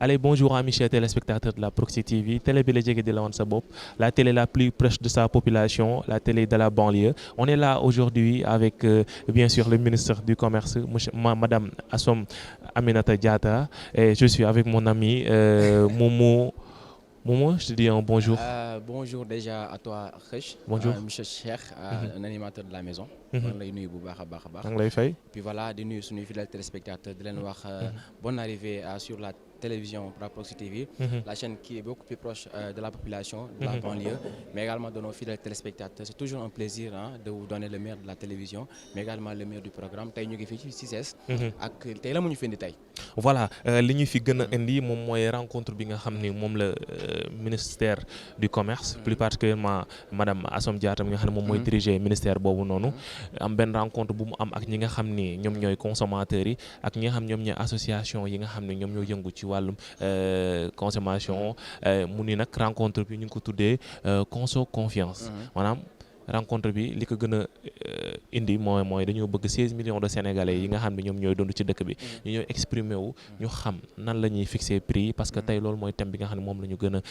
Allez, bonjour amis chers téléspectateurs de la Proxi TV. Télé bi la jege di la wan sa bopp, la télé la plus proche de sa population, la télé de la banlieue. On est là aujourd'hui avec bien sûr le ministre du Commerce, Madame Assom Aminata Diatta, et je suis avec mon ami Momo. Momo, je te dis un bonjour. Bonjour déjà à toi, Kheuch, Bonjour. monsieur Cheikh, un animateur de la maison. maa ngi lay nuyu bu baax a baax a baax. maa ngi lay fay. Puis voilà di nuyu suñuy fidèles téléspectateurs di leen wax bonne arrivée sur la télévision Proxi TV, la chaîne qui est beaucoup plus proche de la population, de la banlieue, mais également de nos fidèles téléspectateurs. C'est toujours un plaisir de vous donner le meilleur de la télévision, mais également le meilleur du programme. Tey ñu ngi fii ci CICES. ak tey la mu ñu fi indi tey. Voilà li ñu fi gën a indi moom mooy rencontre bi nga xam ni moom la ministère du commerce plus particulièrement madame Assom Diatta mi nga xam ne moom mooy diriger ministère boobu noonu am benn rencontre bu mu am ak ñi nga xam ni ñoom ñooy consommateurs yi ak ñi nga xam ñoom ñooy association yi nga xam ne ñoom ñoo yëngu ci wàllum consommation mu ni nag rencontre bi ñu ngi ko tuddee conso confiance maanaam rencontre bi li ko gën a indi mooy dañoo bëgg 16 millions de sénégalais yi nga xam ne ñoom ñooy dund ci dëkk bi ñu ñooy exprimer wu ñu xam nan la ñuy fixer prix yi parce que tey loolu mooy thème bi nga xam ne moom la ñu gën a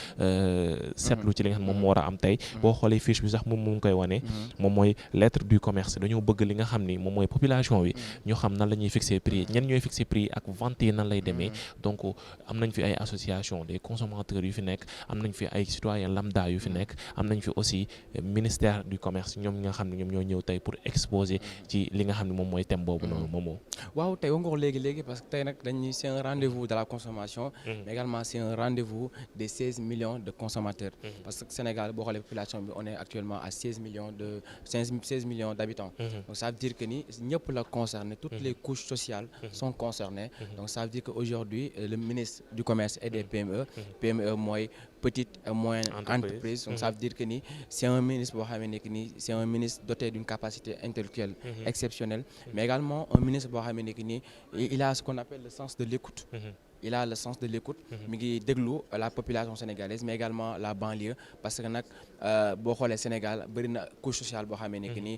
seetlu ci li nga xam ne moom moo war a am tey boo xoolee fiche bi sax moom mu ngi koy wane moom mooy lettre du commerce dañoo bëgg li nga xam ni moom mooy population bi ñu xam nan la ñuy fixer prix yi ñen ñooy fixer prix yi ak vente yi nan lay demee donc am nañ fi ay association des consommateurs yu fi nekk am nañ fi ay citoyens lambda yu fi nekk am nañ fi aussi ministère du commerce ñoom nga xam ne ñoom ñoo ñëw tey pour exposer ci li nga xam ne moom mooy thème boobu noonu moomoo waaw tey wax nga ko léegi parce que tey nag dañuy c'est un rendez-vous de la consommation mais également c'est un rendez-vous des 16 millions de consommateurs parce que Sénégal boo xoolee population bi on est actuellement à 16 millions d'habitants donc ça veut dire que ni ñëpp la concerné toutes les couches sociales sont concernées donc ça veut dire que aujourd'hui le ministre du commerce et des PME mooy petite et moyenne entreprise donc ça veut dire que ni c'est un ministre boo xam ne que ni c'est un ministre doté d'une capacité intellectuelle exceptionnelle mais également un ministre boo xam ne que ni il a ce qu'on appelle le sens de l'écoute il a le sens de l'écoute mi ngi déglu la population sénégalaise mais également la banlieue parce que nag boo xoolee Sénégal bëri na couche sociale boo xamee ne que ni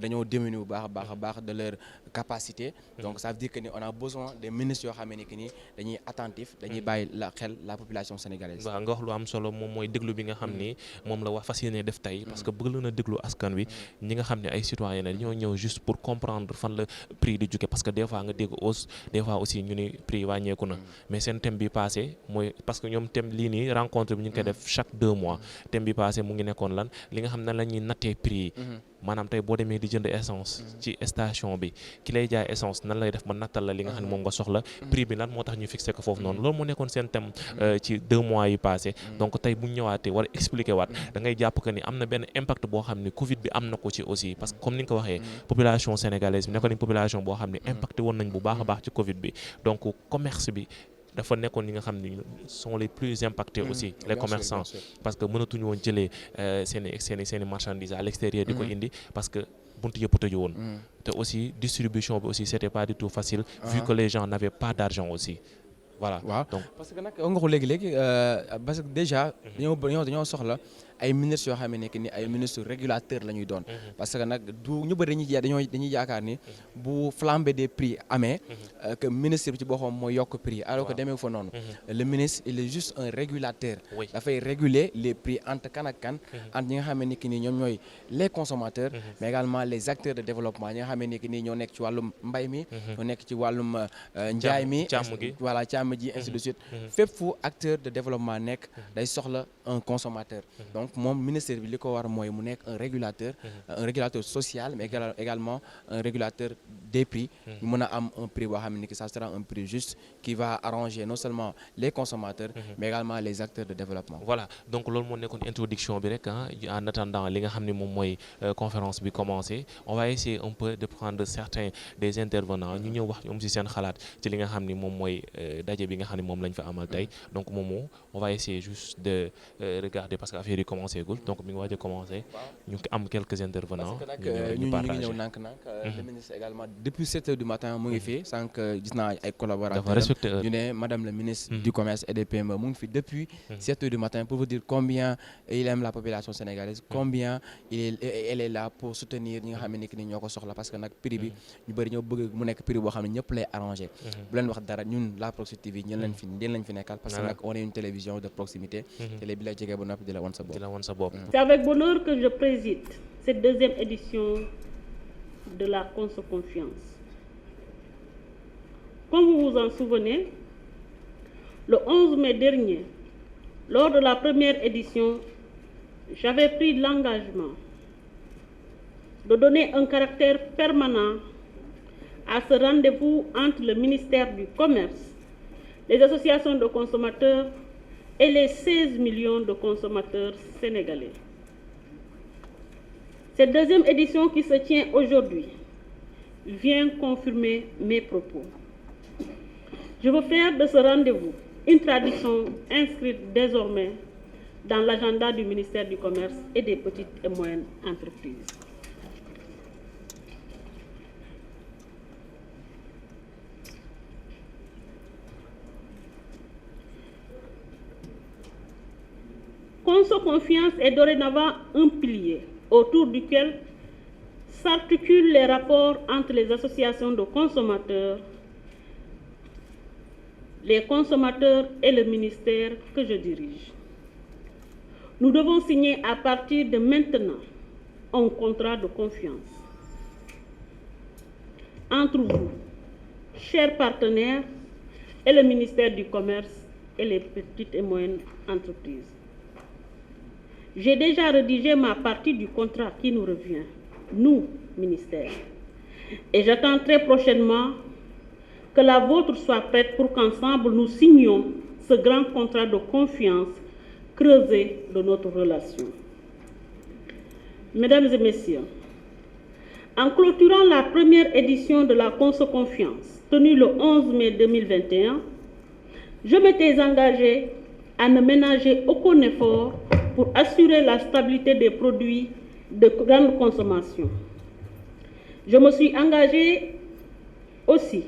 dañoo diminuer bu baax a baax de leur capacité donc ça veut dire que ni on a besoin des ministres yoo xamee ne que ni dañuy attentif dañuy bàyyi la xel la population sénégalaise. waaw nga wax lu am solo moom mooy déglu bi nga xam ni moom la wax fas yéene def tey parce que bëgg na déglu askan wi ñi nga xam ne ay citoyens dañoo ñëw juste pour comprendre fan la prix di jóge parce que des fois nga dégg hausse des fois aussi ñu ni prix wàññeeku na mais seen thème bi passé mooy parce que ñoom thème lii nii rencontre bi ñu ngi koy def chaque 2 mois thème bi passé mu ngi nekkoon lan li nga xam ne la ñuy nattee prix yi maanaam tey boo demee di jënd essence ci station bi ki lay jaay essence nan lay def ba nattal la li nga xam ne moom nga soxla prix bi lan moo tax ñu fixé ko foofu noonu loolu moo nekkoon seen thème ci 2 mois yi passé donc tey bu ñu ñëwaatee war a expliquer waat da ngay jàpp que ni am na benn impact boo xam ne Covid bi am na ko ci aussi parce que comme ni nga ko waxee population sénégalaise bi nekkoon nañ population boo xam ne impacté woon nañ bu baax a baax ci Covid bi donc commerce bi dafa nekkoon ñi nga xam ne sont les plus impactés aussi les commerçants parce que mënatuñu woon jëlee seeni marchandises à l'extérieur di ko indi parce que buntu yëpp tëju woon te aussi distribution bi aussi c'était pas du tout facile vu que les gens n'avaient pas d'argent aussi voilà waaw donc parce que nag nga ko léegi parce que déjà dañoo soxla ay ministres yoo xam ne que ni ay ministres régulateurs la ñuy doon parce que nag du ñu bëri dañuy yaakaar ni bu flambée des prix amee que ministre bi ci boppam mooy yokk prix alors que demee fa noonu le ministre il est juste un régulateur dafay réguler les prix entre kan ak kan entre ñi nga xam ne que ni ñoom ñooy les consommateurs mais également les acteurs de développement ñi nga xam ne que ni ñoo nekk ci wàllum mbay mi ñoo nekk ci wàllum njaay mi voilà càmm ji ainsi de suite fépp fu acteur de développement nekk day soxla un consommateur donc moom ministère bi li ko war mooy mu nekk un régulateur social mais également un régulateur des prix ñu mën a am un prix boo xam ne que ça sera un prix juste qui va arranger non seulement les consommateurs mais également les acteurs de développement. Voilà donc loolu moo nekkoon introduction bi rek en attendant li nga xam ne moom mooy conférence bi commencé on va essayer un peu de prendre certains des intervenants ñu ñëw wax ñoom ci seen xalaat ci li nga xam ni moom mooy daje bi nga xam ne moom lañ fa amal tey donc moom on va essayer juste de regarder parce que affaire yi commencé gul donc mi ngi waaj a commencé ñu am quelques intervenants. parce que nag ñu ngi ñëw nànk-nànk le ministre également depuis 7 heures du matin mu ngi fi sànq gis naa ay collaborateurs ñu ne madame le ministre du commerce et des PME mu ngi fi depuis 7 heures du matin pour vous dire combien il aime la population sénégalaise combien elle est là pour soutenir ñi nga xam ne ni ñoo ko soxla parce que nag prix bi ñu bëri ñoo bëgg mu nekk prix boo xam ne ñëpp lay arrangé bu leen wax dara ñun la Proxi TV ñen lañ fi nekkal parce que on est une télévision de proximité. télé bi la jege ba noppi di la wan sa bopp. C'est avec bonheur que je préside cette deuxième édition de la Conso Confiance. Comme vous vous en souvenez, le 11 mai dernier, lors de la première édition, j'avais pris l'engagement de donner un caractère permanent à ce rendez-vous entre le ministère du Commerce, les associations de consommateurs et les 16 millions de consommateurs sénégalais. Cette deuxième édition qui se tient aujourd'hui vient confirmer mes propos. Je veux faire de ce rendez-vous une tradition inscrite désormais dans l'agenda du ministère du Commerce et des petites et moyennes entreprises. Conso Confiance est dorénavant un pilier autour duquel s'articulent les rapports entre les associations de consommateurs, les consommateurs et le ministère que je dirige. Nous devons signer à partir de maintenant un contrat de confiance entre vous, chers partenaires, et le ministère du Commerce et les petites et moyennes entreprises. J'ai déjà rédigé ma partie du contrat qui nous revient, nous, ministère, et j'attends très prochainement que la vôtre soit prête pour qu'ensemble nous signions ce grand contrat de confiance creusé de notre relation. Mesdames et messieurs, en clôturant la première édition de la Conso Confiance, tenue le 11 mai 2021, je m'étais engagée à ne ménager aucun effort pour assurer la stabilité des produits de grande consommation. Je me suis engagée aussi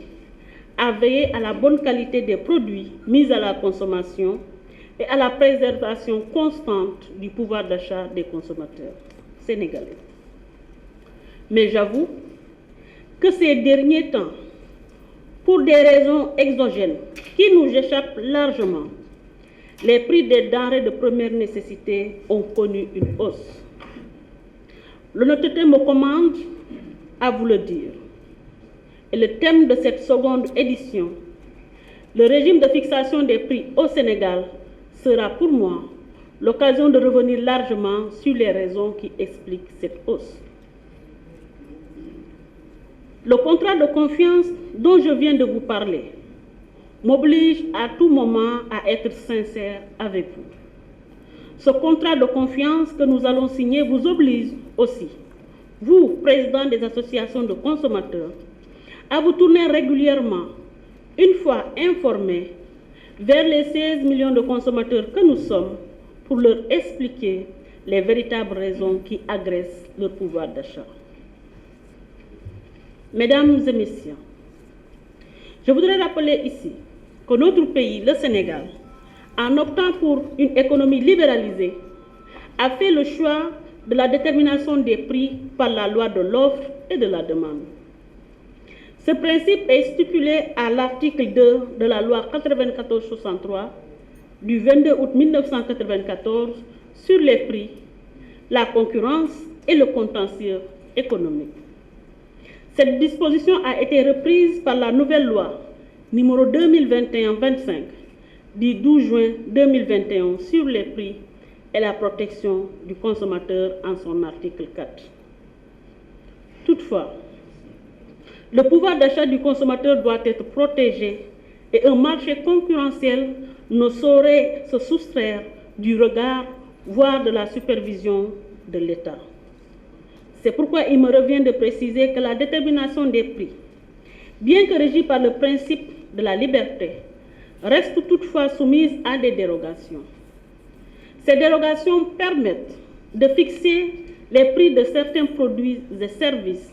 à veiller à la bonne qualité des produits mis à la consommation et à la préservation constante du pouvoir d'achat des consommateurs sénégalais. Mais j'avoue que ces derniers temps, pour des raisons exogènes qui nous échappent largement, les prix des denrées de première nécessité ont connu une hausse. L'honnêteté me commande à vous le dire. Et le thème de cette seconde édition, le régime de fixation des prix au Sénégal, sera pour moi l'occasion de revenir largement sur les raisons qui expliquent cette hausse. Le contrat de confiance dont je viens de vous parler m'oblige à tout moment à être sincère avec vous. Ce contrat de confiance que nous allons signer vous oblige aussi, vous, président des associations de consommateurs, à vous tourner régulièrement, une fois informés, vers les 16 millions de consommateurs que nous sommes pour leur expliquer les véritables raisons qui agressent leur pouvoir d'achat. Mesdames et messieurs, je voudrais rappeler ici que notre pays, le Sénégal, en optant pour une économie libéralisée, a fait le choix de la détermination des prix par la loi de l'offre et de la demande. Ce principe est stipulé à l'article 2 de la loi 94-63 du 22 août 1994 sur les prix, la concurrence et le contentieux économique. Cette disposition a été reprise par la nouvelle loi numéro 2021-25 du 12 juin 2021 sur les prix et la protection du consommateur en son article 4. Toutefois, le pouvoir d'achat du consommateur doit être protégé et un marché concurrentiel ne saurait se soustraire du regard, voire de la supervision de l'État. C'est pourquoi il me revient de préciser que la détermination des prix, bien que régie par le principe de la liberté, reste toutefois soumise à des dérogations. Ces dérogations permettent de fixer les prix de certains produits et services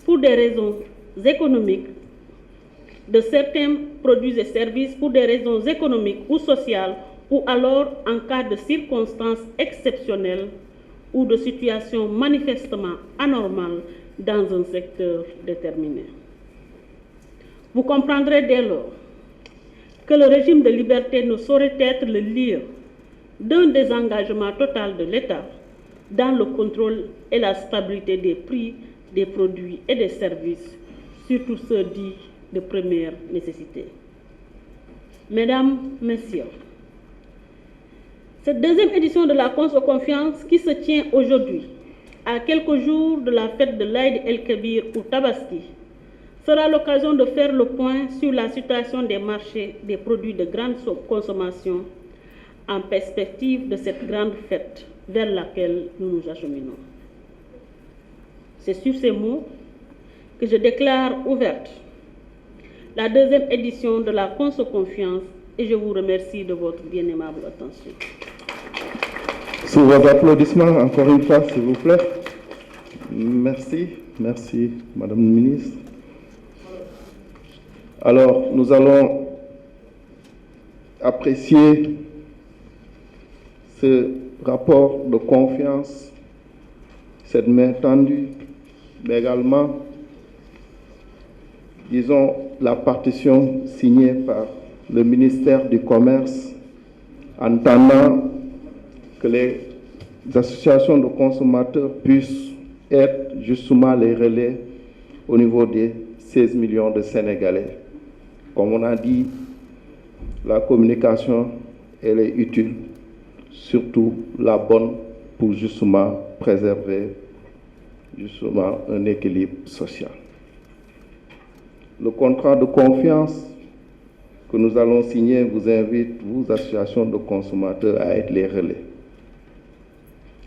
pour des raisons économiques, ou sociales, ou alors en cas de circonstances exceptionnelles ou de situations manifestement anormales dans un secteur déterminé. Vous comprendrez dès lors que le régime de liberté ne saurait être le lieu d'un désengagement total de l'État dans le contrôle et la stabilité des prix des produits et des services, surtout ceux dits de première nécessité. Mesdames, Messieurs, cette deuxième édition de la Conso Confiance qui se tient aujourd'hui, à quelques jours de la fête de l'Aïd el-Kébir ou Tabaski, sera l'occasion de faire le point sur la situation des marchés des produits de grande consommation en perspective de cette grande fête vers laquelle nous nous acheminons. C'est sur ces mots que je déclare ouverte la deuxième édition de la Conso Confiance et je vous remercie de votre bien aimable attention. Sous vos applaudissements, encore une fois, s'il vous plaît. Merci, merci, Madame la Ministre. Alors, nous allons apprécier ce rapport de confiance, cette main tendue, mais également, disons, la partition signée par le ministère du Commerce, en attendant que les associations de consommateurs puissent être justement les relais au niveau des 16 millions de Sénégalais. Comme on a dit, la communication, elle est utile, surtout la bonne pour justement préserver justement un équilibre social. Le contrat de confiance que nous allons signer vous invite, vous, associations de consommateurs, à être les relais.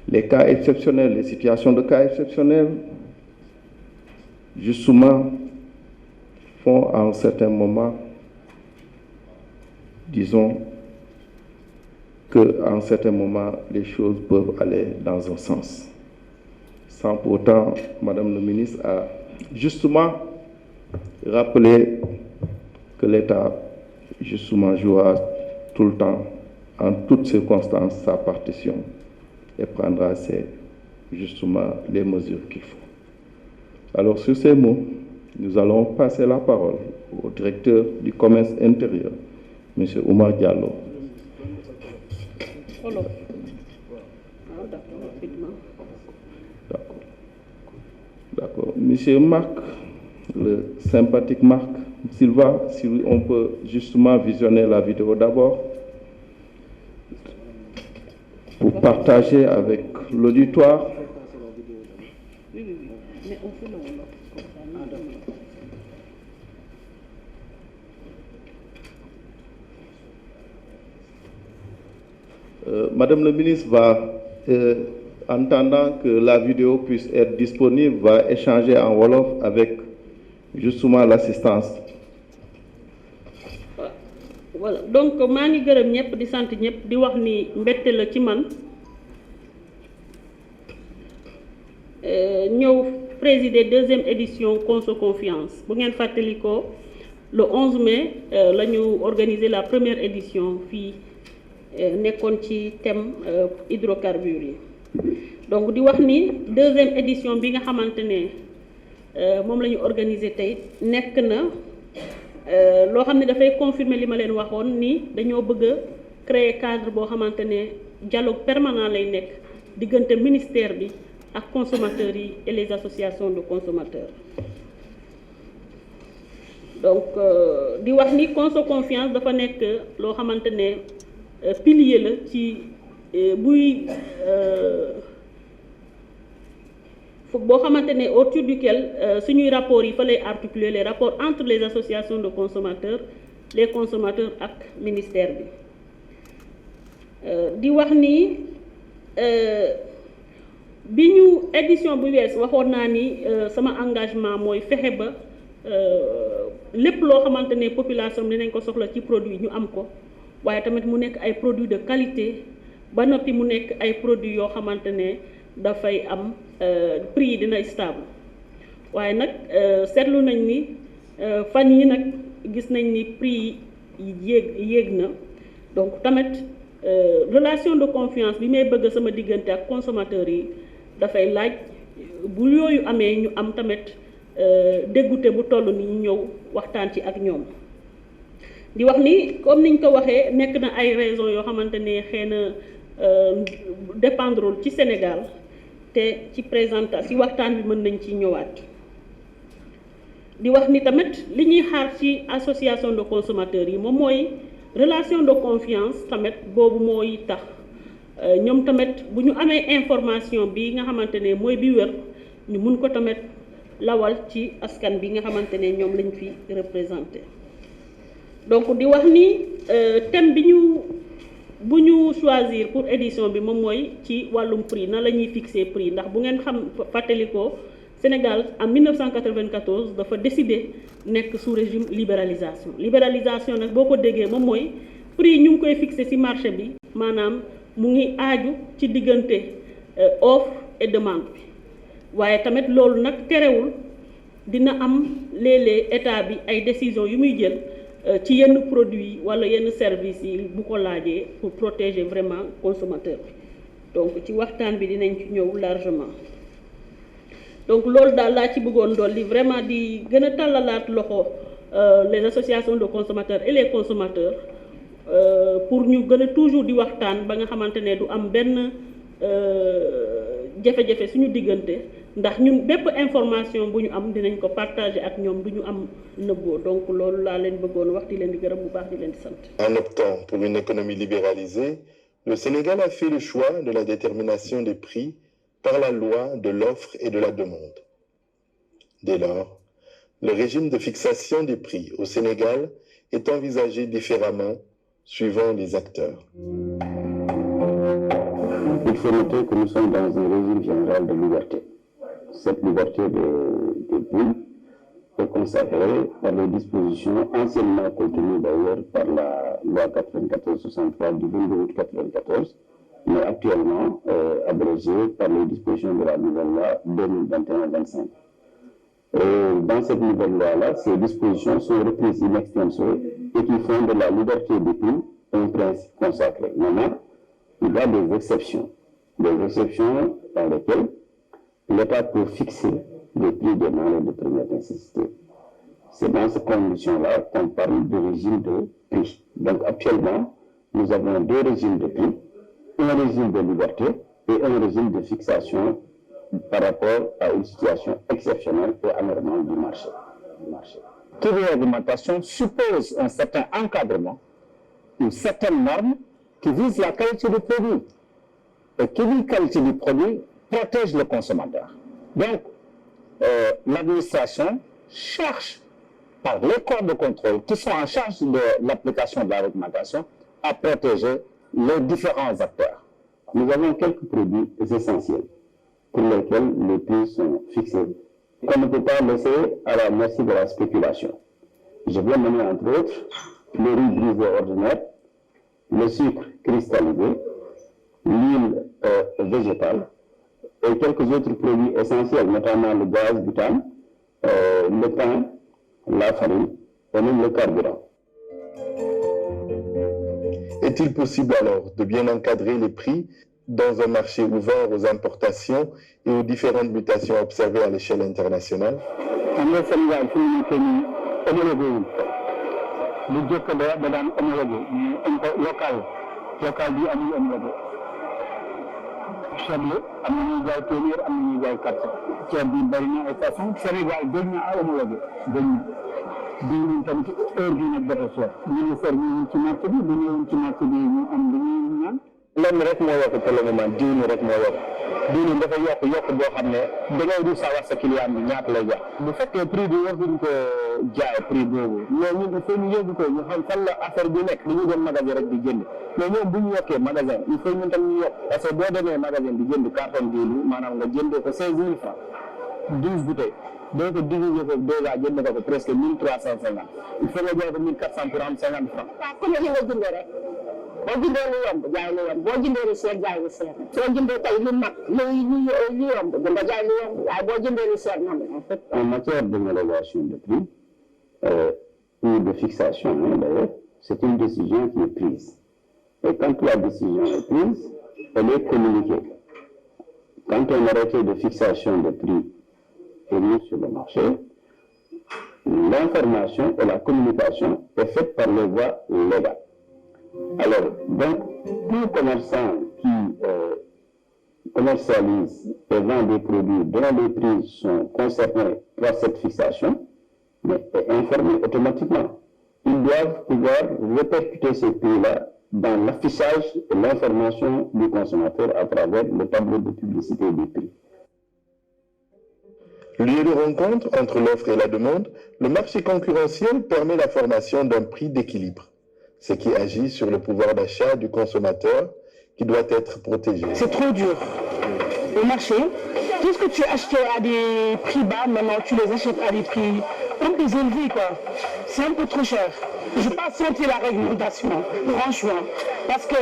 Les cas exceptionnels, les situations de cas exceptionnels, justement, font à un certain moment, disons, qu'à un certain moment, les choses peuvent aller dans un sens. Sans pour autant, Madame la Ministre a justement rappelé que l'État, justement, jouera tout le temps, en toutes circonstances, sa partition et prendra justement les mesures qu'il faut. Alors, sur ces mots, nous allons passer la parole au directeur du commerce intérieur, M. Oumar Diallo. D'accord. Monsieur Marc, le sympathique Marc Silva, si on peut justement visionner la vidéo d'abord, pour partager avec l'auditoire. Oui, mais on fait Madame la ministre va, en attendant que la vidéo puisse être disponible, va échanger en Wolof avec justement l'assistance. Voilà, donc maa ngi gërëm ñëpp di sant ñëpp di wax ni mbette la ci man ñëw présider deuxième édition Conso Confiance bu ngeen fàttalikoo le 11 mai la ñu organiser la première édition fii nekkoon ci thème hydrocarbures yi donc di wax ni deuxième édition bi nga xamante ne moom la ñu organiser tey nekk na loo xam ne dafay confirmer li ma leen waxoon ni dañoo bëgg a créer cadre boo xamante ne dialogue permanent lay nekk diggante ministère bi ak consommateurs yi et les associations de consommateurs donc di wax ni Conso Confiance dafa nekk loo xamante ne pilier la ci buy boo xamante ne autour duquel suñuy rapports yi fa lay articuler les rapports entre les associations de consommateurs les consommateurs ak ministère bi di wax ni bi ñu édition bu wees waxoon naa ni sama engagement mooy fexe ba lépp loo xamante ne population bi dinañ ko soxla ci produit ñu am ko waaye tamit mu nekk ay produits de qualité ba noppi mu nekk ay produits yoo xamante ne dafay am prix yi dina stable waaye nag seetlu nañ ni fan yi nag gis nañ ni prix yi yéeg na donc tamit relation de confiance bi may bëgg sama diggante ak consommateurs yi dafay laaj bu yooyu amee ñu am tamit dégoûté bu toll ni ñu ñëw waxtaan ci ak ñoom di wax ni comme niñ ko waxee nekk na ay raisons yoo xamante ne xëy na dépendrul ci Sénégal te ci présentation ci waxtaan bi mën nañ ci ñëwaat di wax ni tamit li ñuy xaar ci association de consommateurs yi moom mooy relation de confiance tamit boobu mooy tax ñoom tamit bu ñu amee information bi nga xamante ne mooy bi wér ñu mun ko tamit lawal ci askan bi nga xamante ne ñoom lañ fi représenté donc di wax ni thème bi bu ñu choisir pour édition bi moom mooy ci wàllum prix na la ñuy fixer prix ndax bu ngeen xam fàttalikoo Sénégal en 1994 dafa décider nekk sous régime libéralisation nag boo ko déggee moom mooy prix ñu ngi koy fixer ci marché bi maanaam mu ngi aaju ci diggante offre et demande bi waaye tamit loolu nag terewul dina am léeg-léeg état bi ay décisions yu muy jël ci yenn produits wala yenn services yi bu ko laajee pour protéger vraiment consommateur bi donc ci waxtaan bi dinañ ci ñëw largement donc loolu daal laa ci bëggoon dolli vraiment di gën a tàllalaat loxo les associations de consommateurs et les consommateurs pour ñu gën a toujours di waxtaan ba nga xamante ne du am benn jafe-jafe suñu diggante ndax ñun bépp information bu ñu am dinañ ko partager ak ñoom du ñu am nëbboo donc loolu laa leen bëggoon wax di leen di gërëm bu baax di leen di sant. En optant pour une économie libéralisée, le Sénégal a fait le choix de la détermination des prix par la loi de l'offre et de la demande. Dès lors, le régime de fixation des prix au Sénégal est envisagé différemment suivant les acteurs. Il faut noter que nous sommes dans un régime général de liberté. Cette liberté des prix est consacrée par les dispositions anciennement contenues d'ailleurs par la loi 94-63 du 22 août 94, mais actuellement abrégée par les dispositions de la nouvelle loi 2021-25. Dans cette nouvelle loi-là, ces dispositions sont reprises in extenso et qui font de la liberté des prix un principe consacré. Maintenant, il y a des exceptions dans lesquelles l'État peut fixer les prix des denrées de première nécessité. C'est dans ces conditions-là qu'on parle de régime de prix. Donc actuellement, nous avons deux régimes de prix, un régime de liberté et un régime de fixation par rapport à une situation exceptionnelle et anormale du marché. Toute réglementation suppose un certain encadrement, une certaine norme qui vise la qualité du produit. Et qui dit qualité du produit protège le consommateur. Donc, l'administration cherche par les corps de contrôle qui sont en charge de l'application de la réglementation à protéger les différents acteurs. Nous avons quelques produits essentiels pour lesquels les prix sont fixés, qu'on ne peut pas laisser à la merci de la spéculation. Je viens mener entre autres le riz brisé ordinaire, le sucre cristallisé, l'huile végétale et quelques autres produits essentiels, notamment le gaz butane, le pain, la farine et même le carburant. Est-il possible alors de bien encadrer les prix dans un marché ouvert aux importations et aux différentes mutations observées à l'échelle internationale? ceeb la am na ñuy jaay téeméer am na ñuy jaay 400 ceeb bi bëri na ay façon Sénégal gëj na à homologué gëj na diwlin tamit heure bii nag dafa cher ñu ngi fer ñu ci marché bi bu ñëwoon ci marché bi ñu am lu ñuy naan lenn rek moo yokk pour le moment diwlin rek moo yokk diwlin dafa yokk boo xam ne da ngay du sa wax sa client bi ñaata lay jaay bu fekkee prix bi waruñ ko jaay prix boobu mais ñun il faut ñu yóbbu ko ñu xam fan la affaire bi nekk dañu dem magasin rek di jënd mais ñoom bu ñu yokkee magasin il faut ñun tam ñu yokk parce que boo demee magasin di jënd carton diwlin maanaam nga jëndee ko 16 000 francs 12 bouteilles doo ko diviser ko déjà jënd ko presque 1350 il faut nga jaay ko 1400 pour am 50 francs. waaw comme ni nga jëndee rek boo jëndee lu yomb jaay lu yomb boo jëndee lu seer jaay lu seer soo jëndee tey lu mag lu yomb nga jaay lu yomb waaye boo jëndee lu seer noonu en fait. En matière d'homologation de prix ou de fixation d'ailleurs, c'est une décision qui est prise. Et quand la décision est prise, elle est communiquée. Quand un arrêté de fixation de prix est mis sur le marché, l'information et la communication est faite par les voies légales. Alors, donc, tout commerçant qui commercialise et vend des produits dont les prix sont concernés par cette fixation, mais est informé automatiquement. Ils doivent pouvoir répercuter ces prix-là dans l'affichage et l'information du consommateur à travers le tableau de publicité des prix. Lieu de rencontre entre l'offre et la demande, le marché concurrentiel permet la formation d'un prix d'équilibre, ce qui agit sur le pouvoir d'achat du consommateur qui doit être protégé. C'est trop dur. Au marché, tout ce que tu achetais à des prix bas, maintenant tu les achètes à des prix un peu élevés, quoi. C'est un peu trop cher. Je n'ai pas senti la réglementation, franchement, parce que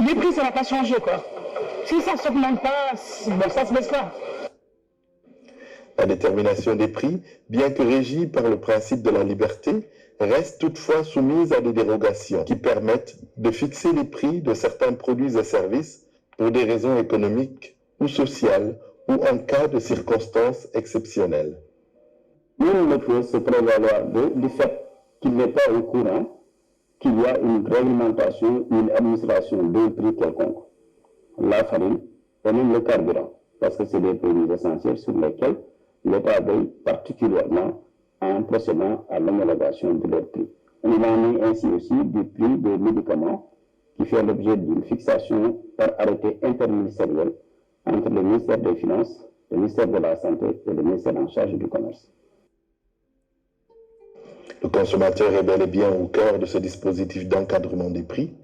les prix, ça n'a pas changé, quoi. Si ça ne s'augmente pas, bon, ça ne se baisse pas. La détermination des prix, bien que régie par le principe de la liberté, reste toutefois soumise à des dérogations qui permettent de fixer les prix de certains produits et services pour des raisons économiques ou sociales ou en cas de circonstances exceptionnelles. Il ne faut se prévaloir du fait qu'il n'est pas au courant qu'il y a une réglementation, une administration d'un prix quelconque. La farine et même le carburant, parce que c'est des produits essentiels sur lesquels l'État veille particulièrement en procédant à l'homologation de leur prix. On en est ainsi aussi du prix des médicaments qui fait l'objet d'une fixation par arrêté interministériel entre le ministère des Finances, le ministère de la Santé et le ministère en charge du Commerce. Le consommateur est bel et bien au cœur de ce dispositif d'encadrement des prix.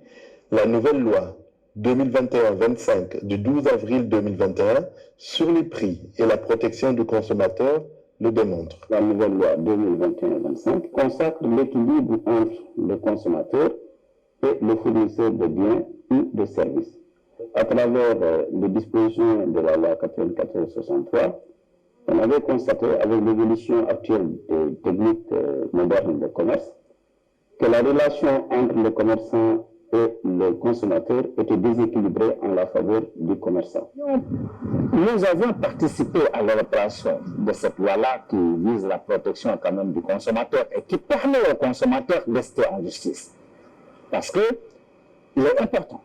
La nouvelle loi 2021-25 du 12 avril 2021 sur les prix et la protection du consommateur le démontre. La nouvelle loi 2021-25 consacre l'équilibre entre le consommateur et le fournisseur de biens ou de services. À travers les dispositions de la loi 94-63, on avait constaté, avec l'évolution actuelle des techniques modernes de commerce, que la relation entre le commerçant et le consommateur était déséquilibrée en la faveur du commerçant. Nous avons participé à l'élaboration de cette loi-là qui vise la protection quand même du consommateur et qui permet au consommateur de rester en justice. Parce que il est important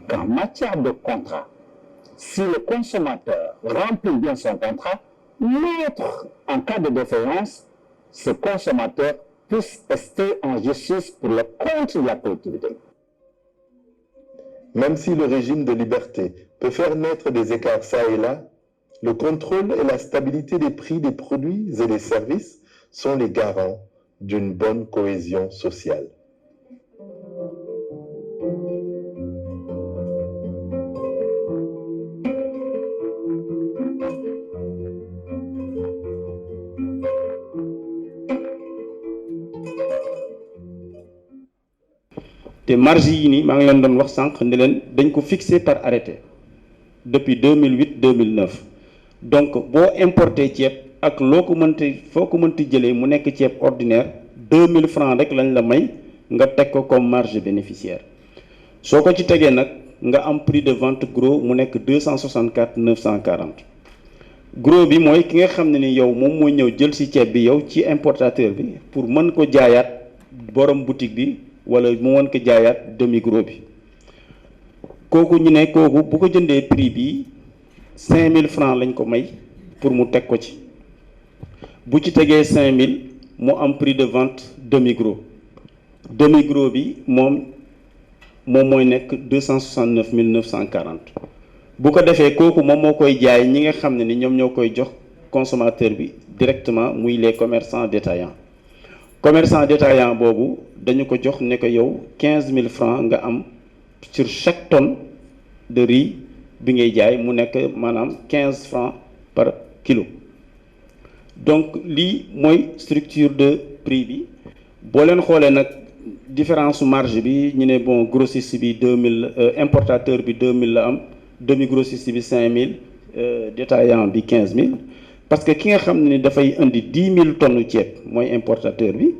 qu'en matière de contrat, si le consommateur remplit bien son contrat, mettre en cas de défaillance, ce consommateur puisse rester en justice pour le compte de la collectivité. Même si le régime de liberté peut faire naître des écarts ça et là, le contrôle et la stabilité des prix des produits et des services sont les garants d'une bonne cohésion sociale. te marge yi nii maa ngi leen doon wax sànq ne leen dañ ko fixé par arrêté depuis 2008-2009 donc boo importé ceeb ak loo ko mënti foo ko mënti jëlee mu nekk ceeb ordinaire 2000 francs rek lañ la may nga teg ko comme marge bénéficiaire soo ko ci tegee nag nga am prix de vente gros mu nekk 264 940 gros bi mooy ki nga xam ne ni yow moom mooy ñëw jël si ceeb bi yow ci importateur bi pour mën ko jaayaat borom boutique bi wala mu mën ko jaayaat demi gros bi kooku ñu ne kooku bu ko jëndee prix bi 5000 francs lañ ko may pour mu teg ko ci bu ci tegee 5000 mu am prix de vente demi gros bi moom mooy nekk 269 940 bu ko defee kooku moom moo koy jaay ñi nga xam ne ni ñoom ñoo koy jox consommateur bi directement muy les commerçants détaillants boobu dañu ko jox ne ko yow 15 000 francs nga am sur chaque tonne de riz bi ngay jaay mu nekk maanaam 15 francs par kilo donc lii mooy structure de prix bi boo leen xoolee nag différence marge bi ñu ne bon grossiste bi 2000 importateur bi 2000 la am demi grossiste bi 5000 détaillant bi 15000 parce que ki nga xam ne ni dafay indi 10 000 tonnes ceeb mooy importateur bi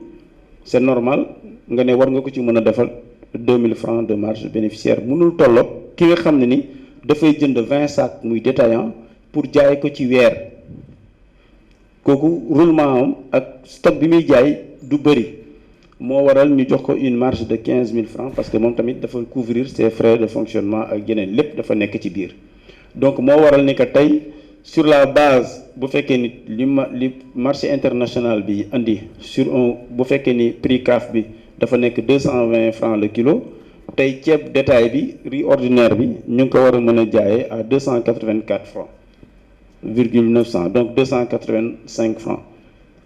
c'est normal nga ne war nga ko ci mën a defal 2000 francs de marge bénéficiaire mënul tolloog ki nga xam ne ni dafay jënd 20 sacs muy détaillant pour jaay ko ci weer kooku roulement am ak stock bi muy jaay du bëri moo waral ñu jox ko une marge de 15 000 francs parce que moom tamit dafa couvrir ses frais de fonctionnement ak yeneen lépp dafa nekk ci biir donc moo waral ni que tey sur la base bu fekkee ni li marché international bi andi sur un bu fekkee ni prix CAF bi dafa nekk 220 francs le kilo tey ceeb détail bi riz ordinaire bi ñu ngi ko war a mën a jaayee à 284 francs virgule 900 donc 285 francs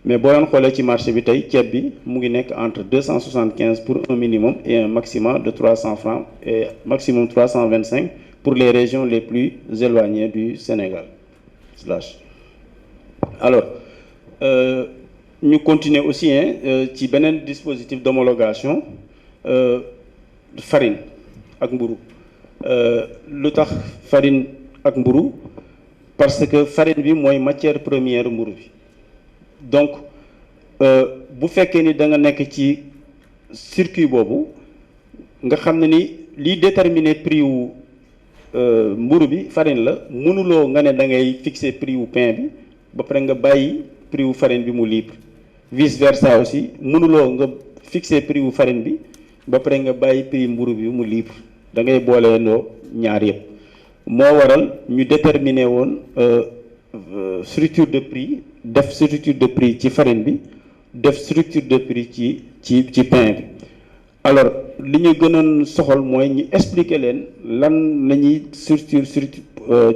mais boo leen xoolee ci marché bi tey ceeb bi mu ngi nekk entre 275 pour un minimum et un maximum de 300 francs et maximum 325 pour les régions les plus éloignées du Sénégal. Alors, nous continuons aussi ci beneen dispositif d'homologation farine ak mburu lu tax farine ak mburu parce que farine bi mooy matière première mburu bi donc bu fekkee ni da nga nekk ci circuit boobu nga xam ne ni liy déterminer prix wu mburu bi farine la mënuloo nga ne da ngay fixer prix wu pain bi ba pare nga bàyyi prix wu farine bi mu libre vice versa aussi mënuloo nga fixer prix wu farine bi ba pare nga bàyyi prix mburu bi mu libre da ngay booleendoo ñaar yëpp moo waral ñu déterminer woon structure de prix def structure de prix ci farine bi def structure de prix ci pain bi alors li ñu gënoon soxal mooy ñu expliquer leen lan la ñuy structure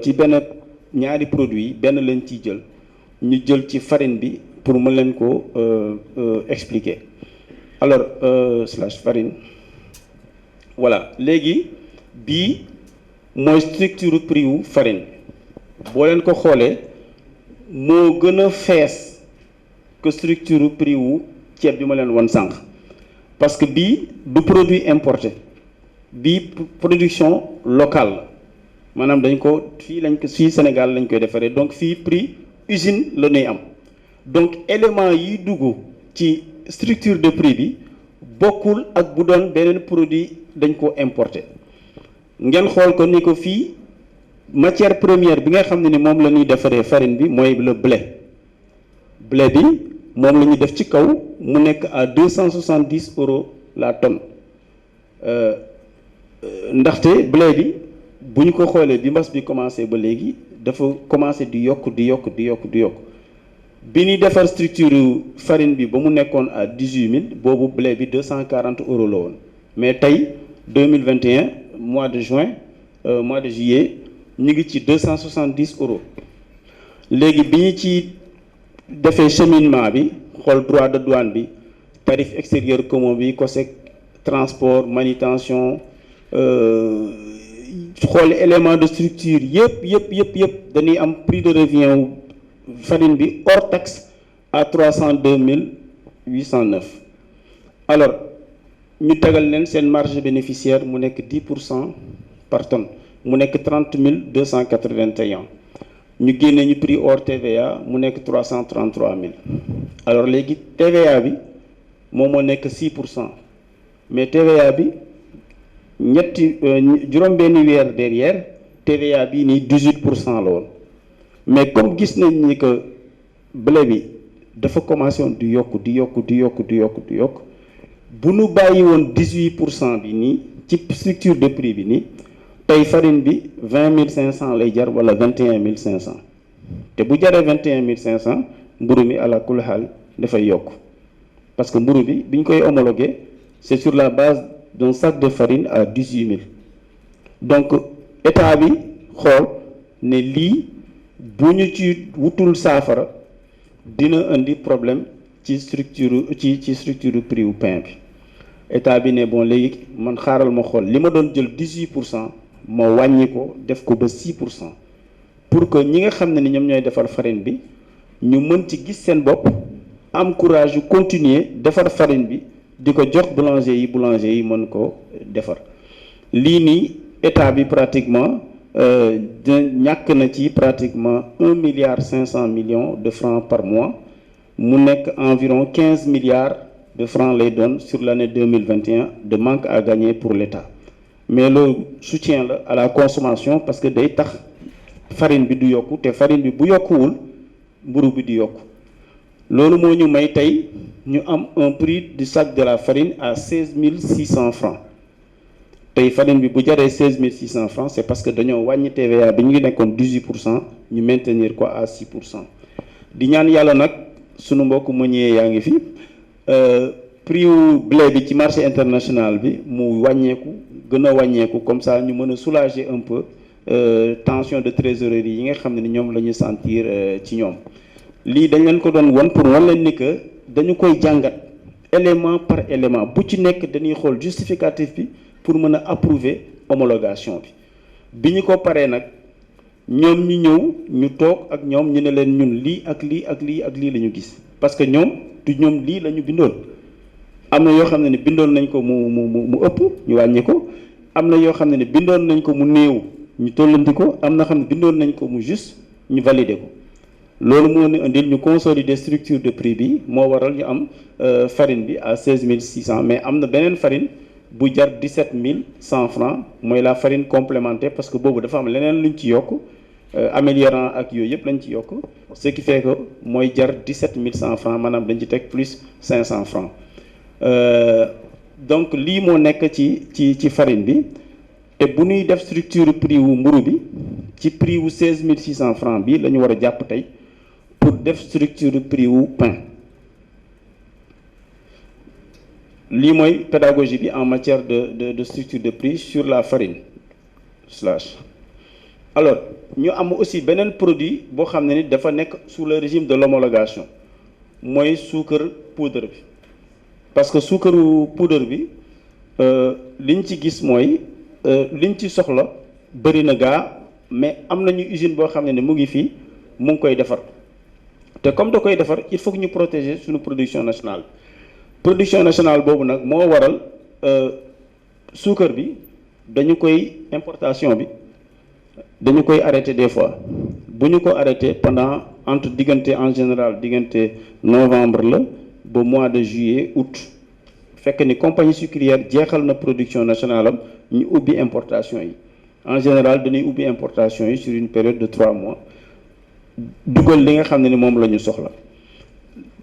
ci benn ñaari produits yi benn lañ ciy jël ñu jël ci farine bi pour mën leen ko expliquer alors slash farine voilà léegi bii mooy structure prix wu farine boo leen ko xoolee moo gën a fees que structure prix wu ceeb bi ma leen wan sànq parce que bii du produit importé bii production locale la maanaam dañ ko fii Sénégal lañ koy defaree donc fii prix usine la ñuy am donc élément yi dugg ci structure de prix bi bokkul ak bu doon beneen produit dañ ko importé ngeen xool ko ni ko fii matière première bi nga xam ne ni moom la ñuy defaree farine bi mooy le blé bi moom la ñuy def ci kaw mu nekk à 270 € la tonne ndaxte blé bi bu ñu ko xoolee bi mbas bi commencé ba léegi dafa commencé di yokk bi ñuy defar structure farine bi ba mu nekkoon à 18 000 boobu blé bi 240 € la woon mais tey 2021 mois de juillet ñu ngi ci 270 €. léegi bi ñu ci defee cheminement bi xool droit de douane bi tarif extérieur commun bi COSEC transport manutention xool élément de structure yëpp dañuy am prix de revient wu farine bi hors taxe à 302 809 alors ñu tegal leen seen marge bénéficiaire mu nekk 10% par tonne mu nekk 30 281 ñu génne ñu prix hors TVA mu nekk 333 000 alors léegi TVA bi moom moo nekk 6% mais TVA bi juróom-benni weer derrière TVA bi nii 18% la woon mais comme gis nañ ni que blé bi dafa commencé woon di yokk bu nu bàyyi woon 18% bi nii ci structure de prix bi nii tey farine bi 20 500 lay jar wala 21 500 te bu jaree 21 500 mburu mi ala kulli xaal dafay yokk parce que mburu bi bi ñu koy homologué c'est sur la base d'un sac de farine à 18 000 donc état bi xool ne lii bu ñu ci wutul saafara dina indi problème ci structure prix wu pain bi état bi ne bon léegi man xaaral ma xool li ma doon jël 18% ma wàññi ko def ko ba 6% pour que ñi nga xam ne ni ñoom ñooy defar farine bi ñu mën ci gis seen bopp am courage yu continuer defar farine bi di ko jox boulanger yi mën ko defar lii nii état bi pratiquement ñàkk na ci pratiquement 1,5 milliard de francs par mois mu nekk environ 15 milliards de francs lay doon sur l'année 2021 de manque à gagner pour l'État mais loolu soutien la à la consommation parce que day tax farine bi du yokku te farine bi bu yokkuwul mburu bi di yokku loolu moo ñu may tey ñu am un prix du sac de la farine à 16 600 francs tey farine bi bu jaree 16 600 francs c'est parce que dañoo wàññi TVA bi ñu ngi nekkoon 18% ñu maintenir ko à 6%. di ñaan yàlla nag sunu mbokk meunier yaa ngi fi prix wu blé bi ci marché international bi mu wàññeeku gën a wàññeeku comme ça ñu mën a soulager un peu tension de trésorerie yi nga xam ne ni ñoom la ñu sentir ci ñoom. lii dañ leen ko doon won pour wan leen ni que dañu koy jàngat élément par élément bu ci nekk dañuy xool justificatif bi pour mën a approuver homologation bi ñu ko paree nag ñoom ñu ñëw ñu toog ak ñoom ñu ne leen ñun lii ak lii ak lii ak lii la ñu gis parce que ñoom du ñoom lii la ñu bindoon am na yoo xam ne ne bindoon nañ ko mu ëpp ñu wàññi ko am na yoo xam ne ne bindoon nañ ko mu néew ñu tollanti ko am na xam ne bindoon nañ ko mu juste ñu valider ko loolu moo ñu indil ñu consolider structure de prix bi moo waral ñu am farine bi à 16 600 mais am na beneen farine bu jar 17 100 francs mooy la farine complémentaire parce que boobu dafa am leneen luñ ci yokk améliorant ak yooyu yëpp lañ ci yokk ce qui fait que mooy jar 17 100 francs maanaam dañ ci teg plus 500 francs donc lii moo nekk ci farine bi te bu ñuy def structure prix wu mburu bi ci prix wu 16 600 francs bi la ñu war a jàpp tey pour def structure prix wu pain lii mooy pédagogie bi en matière de structure de prix sur la farine slash alors ñu am aussi beneen produit boo xam ne ni dafa nekk sous le régime de l'homologation mooy suukar poudre bi parce que suukaru poudre bi liñ ci gis mooy liñ ci soxla bëri na gaa mais am nañu usine boo xam ne ni mu ngi fii mu ngi koy defar te comme da koy defar il faut que ñu protéger suñu production nationale boobu nag moo waral suukar bi dañu koy importation bi dañu koy arrêter des fois bu ñu ko arrêter pendant entre diggante en général diggante novembre la ba mois de juillet août fekk ni compagnie sucrière jeexal na production nationale am ñu ubbi importation yi en général dañuy ubbi importation yi sur une période de 3 mois dugal li nga xam ne ni moom la ñu soxla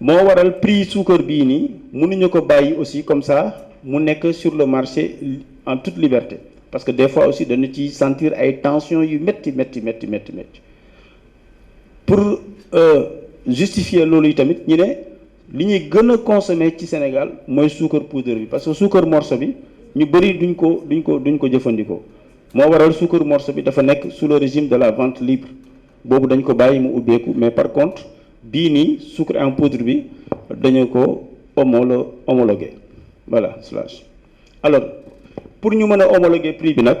moo waral prix suukar bii nii mënuñu ko bàyyi aussi comme ça mu nekk sur le marché en toute liberté parce que des fois aussi dañu ci sentir ay tensions yu métti pour justifier loolu yi tamit ñu ne li ñuy gën a consommer ci Sénégal mooy suukar poudre bi parce que suukar morceau bi ñu bëri duñ ko jëfandikoo moo waral suukar morceau bi dafa nekk sous le régime de la vente libre boobu dañ ko bàyyi mu ubbeeku mais par contre bii nii sucre en poudre bi dañu ko homologué voilà slash alors pour ñu mën a homologuer prix bi nag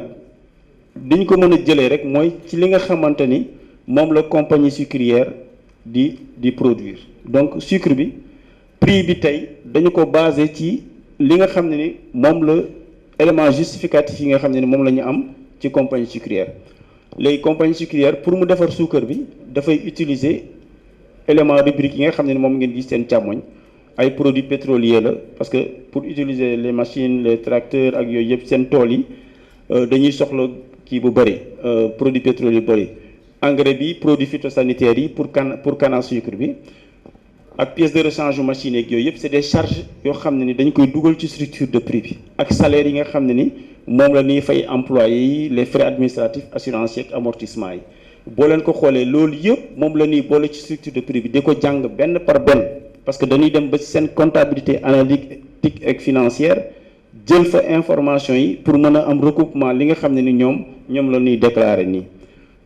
diñ ko mën a jëlee rek mooy ci li nga xamante ni moom la compagnie sucrière di produire donc sucre bi prix bi tey dañu ko basé ci li nga xam ne ni moom la élément justificatif yi nga xam ne ni moom la ñu am ci compagnie sucrière léegi compagnie sucrière pour mu defar suukar bi dafay utiliser élément rubrique yi nga xam ne ni moom ngeen gis seen càmmoñ ay produits pétroliers la parce que pour utiliser les machines les tracteurs ak yooyu yëpp seen tool yi dañuy soxla kii bu bëri produits pétroliers bëri engrais bi produits phytosanitaires yi pour canne à sucre bi ak pièces de rechange machine yeeg yooyu yëpp c'est des charges yoo xam ne ni dañ koy dugal ci structure de prix bi ak salaire yi nga xam ne ni moom la ñuy fay employés yi les frais administratifs assurantiels ak amortissement yi boo leen ko xoolee loolu yëpp moom la ñuy boole ci structure de prix bi di ko jàng benn par benn parce que dañuy dem ba ci seen comptabilité analytique ak financière jël fa information yi pour mën a am recoupement li nga xam ne ni ñoom la ñuy déclarer nii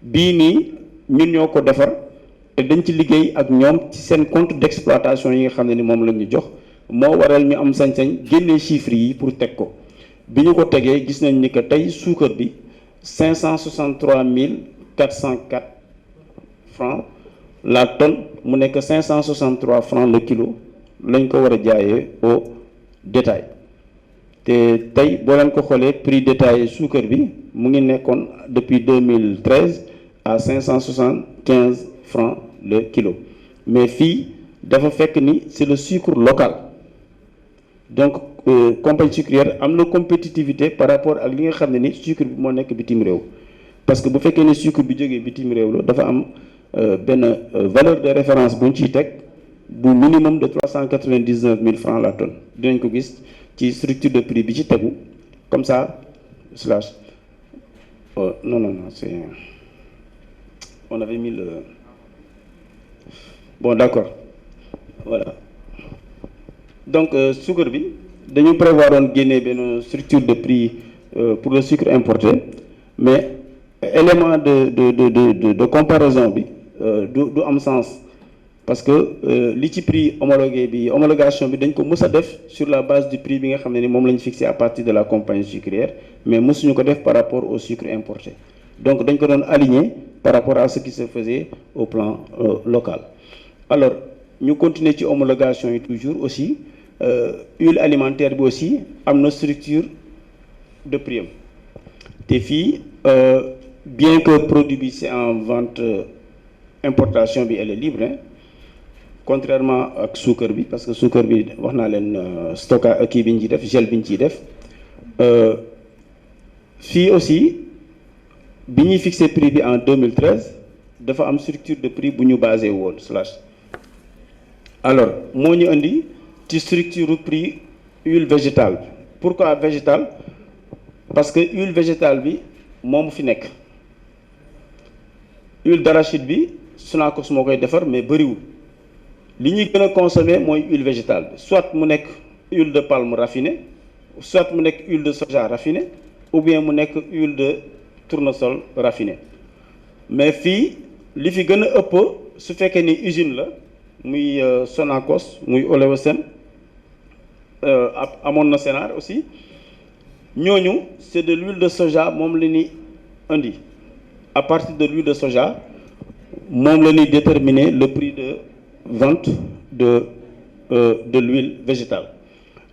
bii nii ñun ñoo ko defar te dañ ci liggéey ak ñoom ci seen compte d'exploitation yi nga xam ne ni moom la ñu jox moo waral ñu am sañ-sañ génnee chiffres yi pour teg ko bi ñu ko tegee gis nañ ni que tey suukar bi 563 404 francs la tonne mu nekk 563 francs le kilo lañ ko war a jaayee au détail te tey boo leen ko xoolee prix détaillé suukar bi mu ngi nekkoon depuis 2013 à 575 francs le kilo mais fii dafa fekk ni c'est le sucre local donc compagnie sucrière am na compétitivité par rapport ak li nga xam ne ni sucre bi moo nekk bitim réew parce que bu fekkee ne sucre bi jógee bitim réew la dafa am benn valeur de référence bu ñu ciy teg minimum de 399 000 francs la tonne dinañ ko gis ci structure de prix bi ci tegu comme ça slash non c'est on avait mis le bon d'accord voilà donc sucre bi dañu prévoir woon génne benn structure de prix pour le sucre importé mais élément de comparaison bi du am sens parce que li ci prix homologation bi dañ ko mës a def sur la base du prix bi nga xam ne ni moom la ñu fixé à partir de la compagnie sucrière mais mësuñu ko def par rapport au sucre importé donc dañ ko doon aligné par rapport à ce qui se faisait au plan local. Alors ñu continuer ci homologation yi toujours aussi huile alimentaire bi aussi am na structure de prix am te fii bien que produit bi c'est en vente importation bi elle est libre hein, contrairement ak suukar bi parce que suukar bi wax naa leen stockage kii bi ñu ciy def gel bi ñu ciy def fii aussi bi ñuy fixé prix bi en 2013 dafa am structure de prix bu ñu basé woon slash alors moo ñu indi ci structure prix huile végétale bi pourquoi végétale parce que huile végétale bi moom fi nekk huile d'arachide bi Sonacos moo koy defar mais bëriwul li ñuy gën a consommer mooy huile végétale bi soit mu nekk huile de palme raffinée soit mu nekk huile de soja raffinée ou bien mu nekk huile de tournesol raffinée mais fii li fi gën a ëpp su fekkee ni usine la muy Sonacos muy Oleosen amoon na Sénar aussi ñooñu c'est de l'huile de soja moom la ñuy indi à partir de l'huile de soja moom la ñuy déterminer le prix de vente de l'huile végétale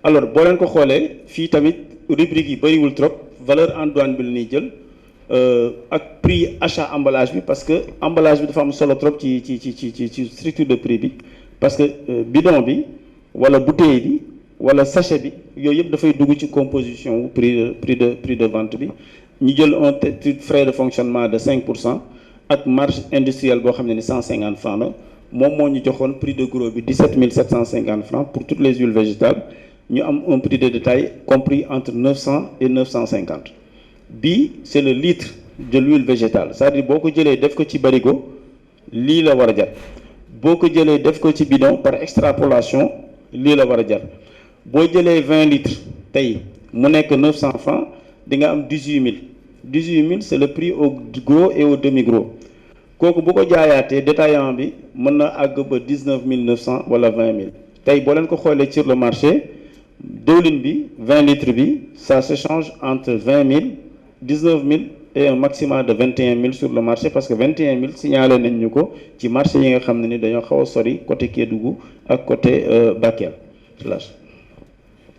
alors boo leen ko xoolee fii tamit rubrique yi bëriwul trop valeur en douane bi la ñuy jël ak prix achat emballage bi parce que emballage bi dafa am solo trop ci structure de prix bi parce que bidon bi wala bouteille bi wala sachet bi yooyu yëpp dafay dugg ci composition wu prix de vente bi ñu jël un frais de fonctionnement de 5% ak marge industrielle boo xam ne ni 150 francs la moom moo ñu joxoon prix de gros bi 17 750 francs pour toutes les huiles végétales ñu am un prix de détail compris entre 900 et 950 bii c'est le litre de l'huile végétale c'est-à-dire boo ko jëlee def ko ci barigo lii la war a jar boo ko jëlee def ko ci bidon par extrapolation lii la war a jar boo jëlee 20 litres tey mu nekk 900 francs di nga am 18 000 c'est le prix au gros et au demi gros kooku bu ko jaayaatee détaillant bi mën na àgg ba 19 900 wala 20 000 tey boo leen ko xoolee sur le marché diwlin bi 20 litres bi ça s'échange entre 20 000 19 000 et un maximum de 21 000 sur le marché parce que 21 000 signalé nañ ñu ko ci marché yi nga xam ne ni dañoo xaw a sori côté Kédougou ak côté Bakel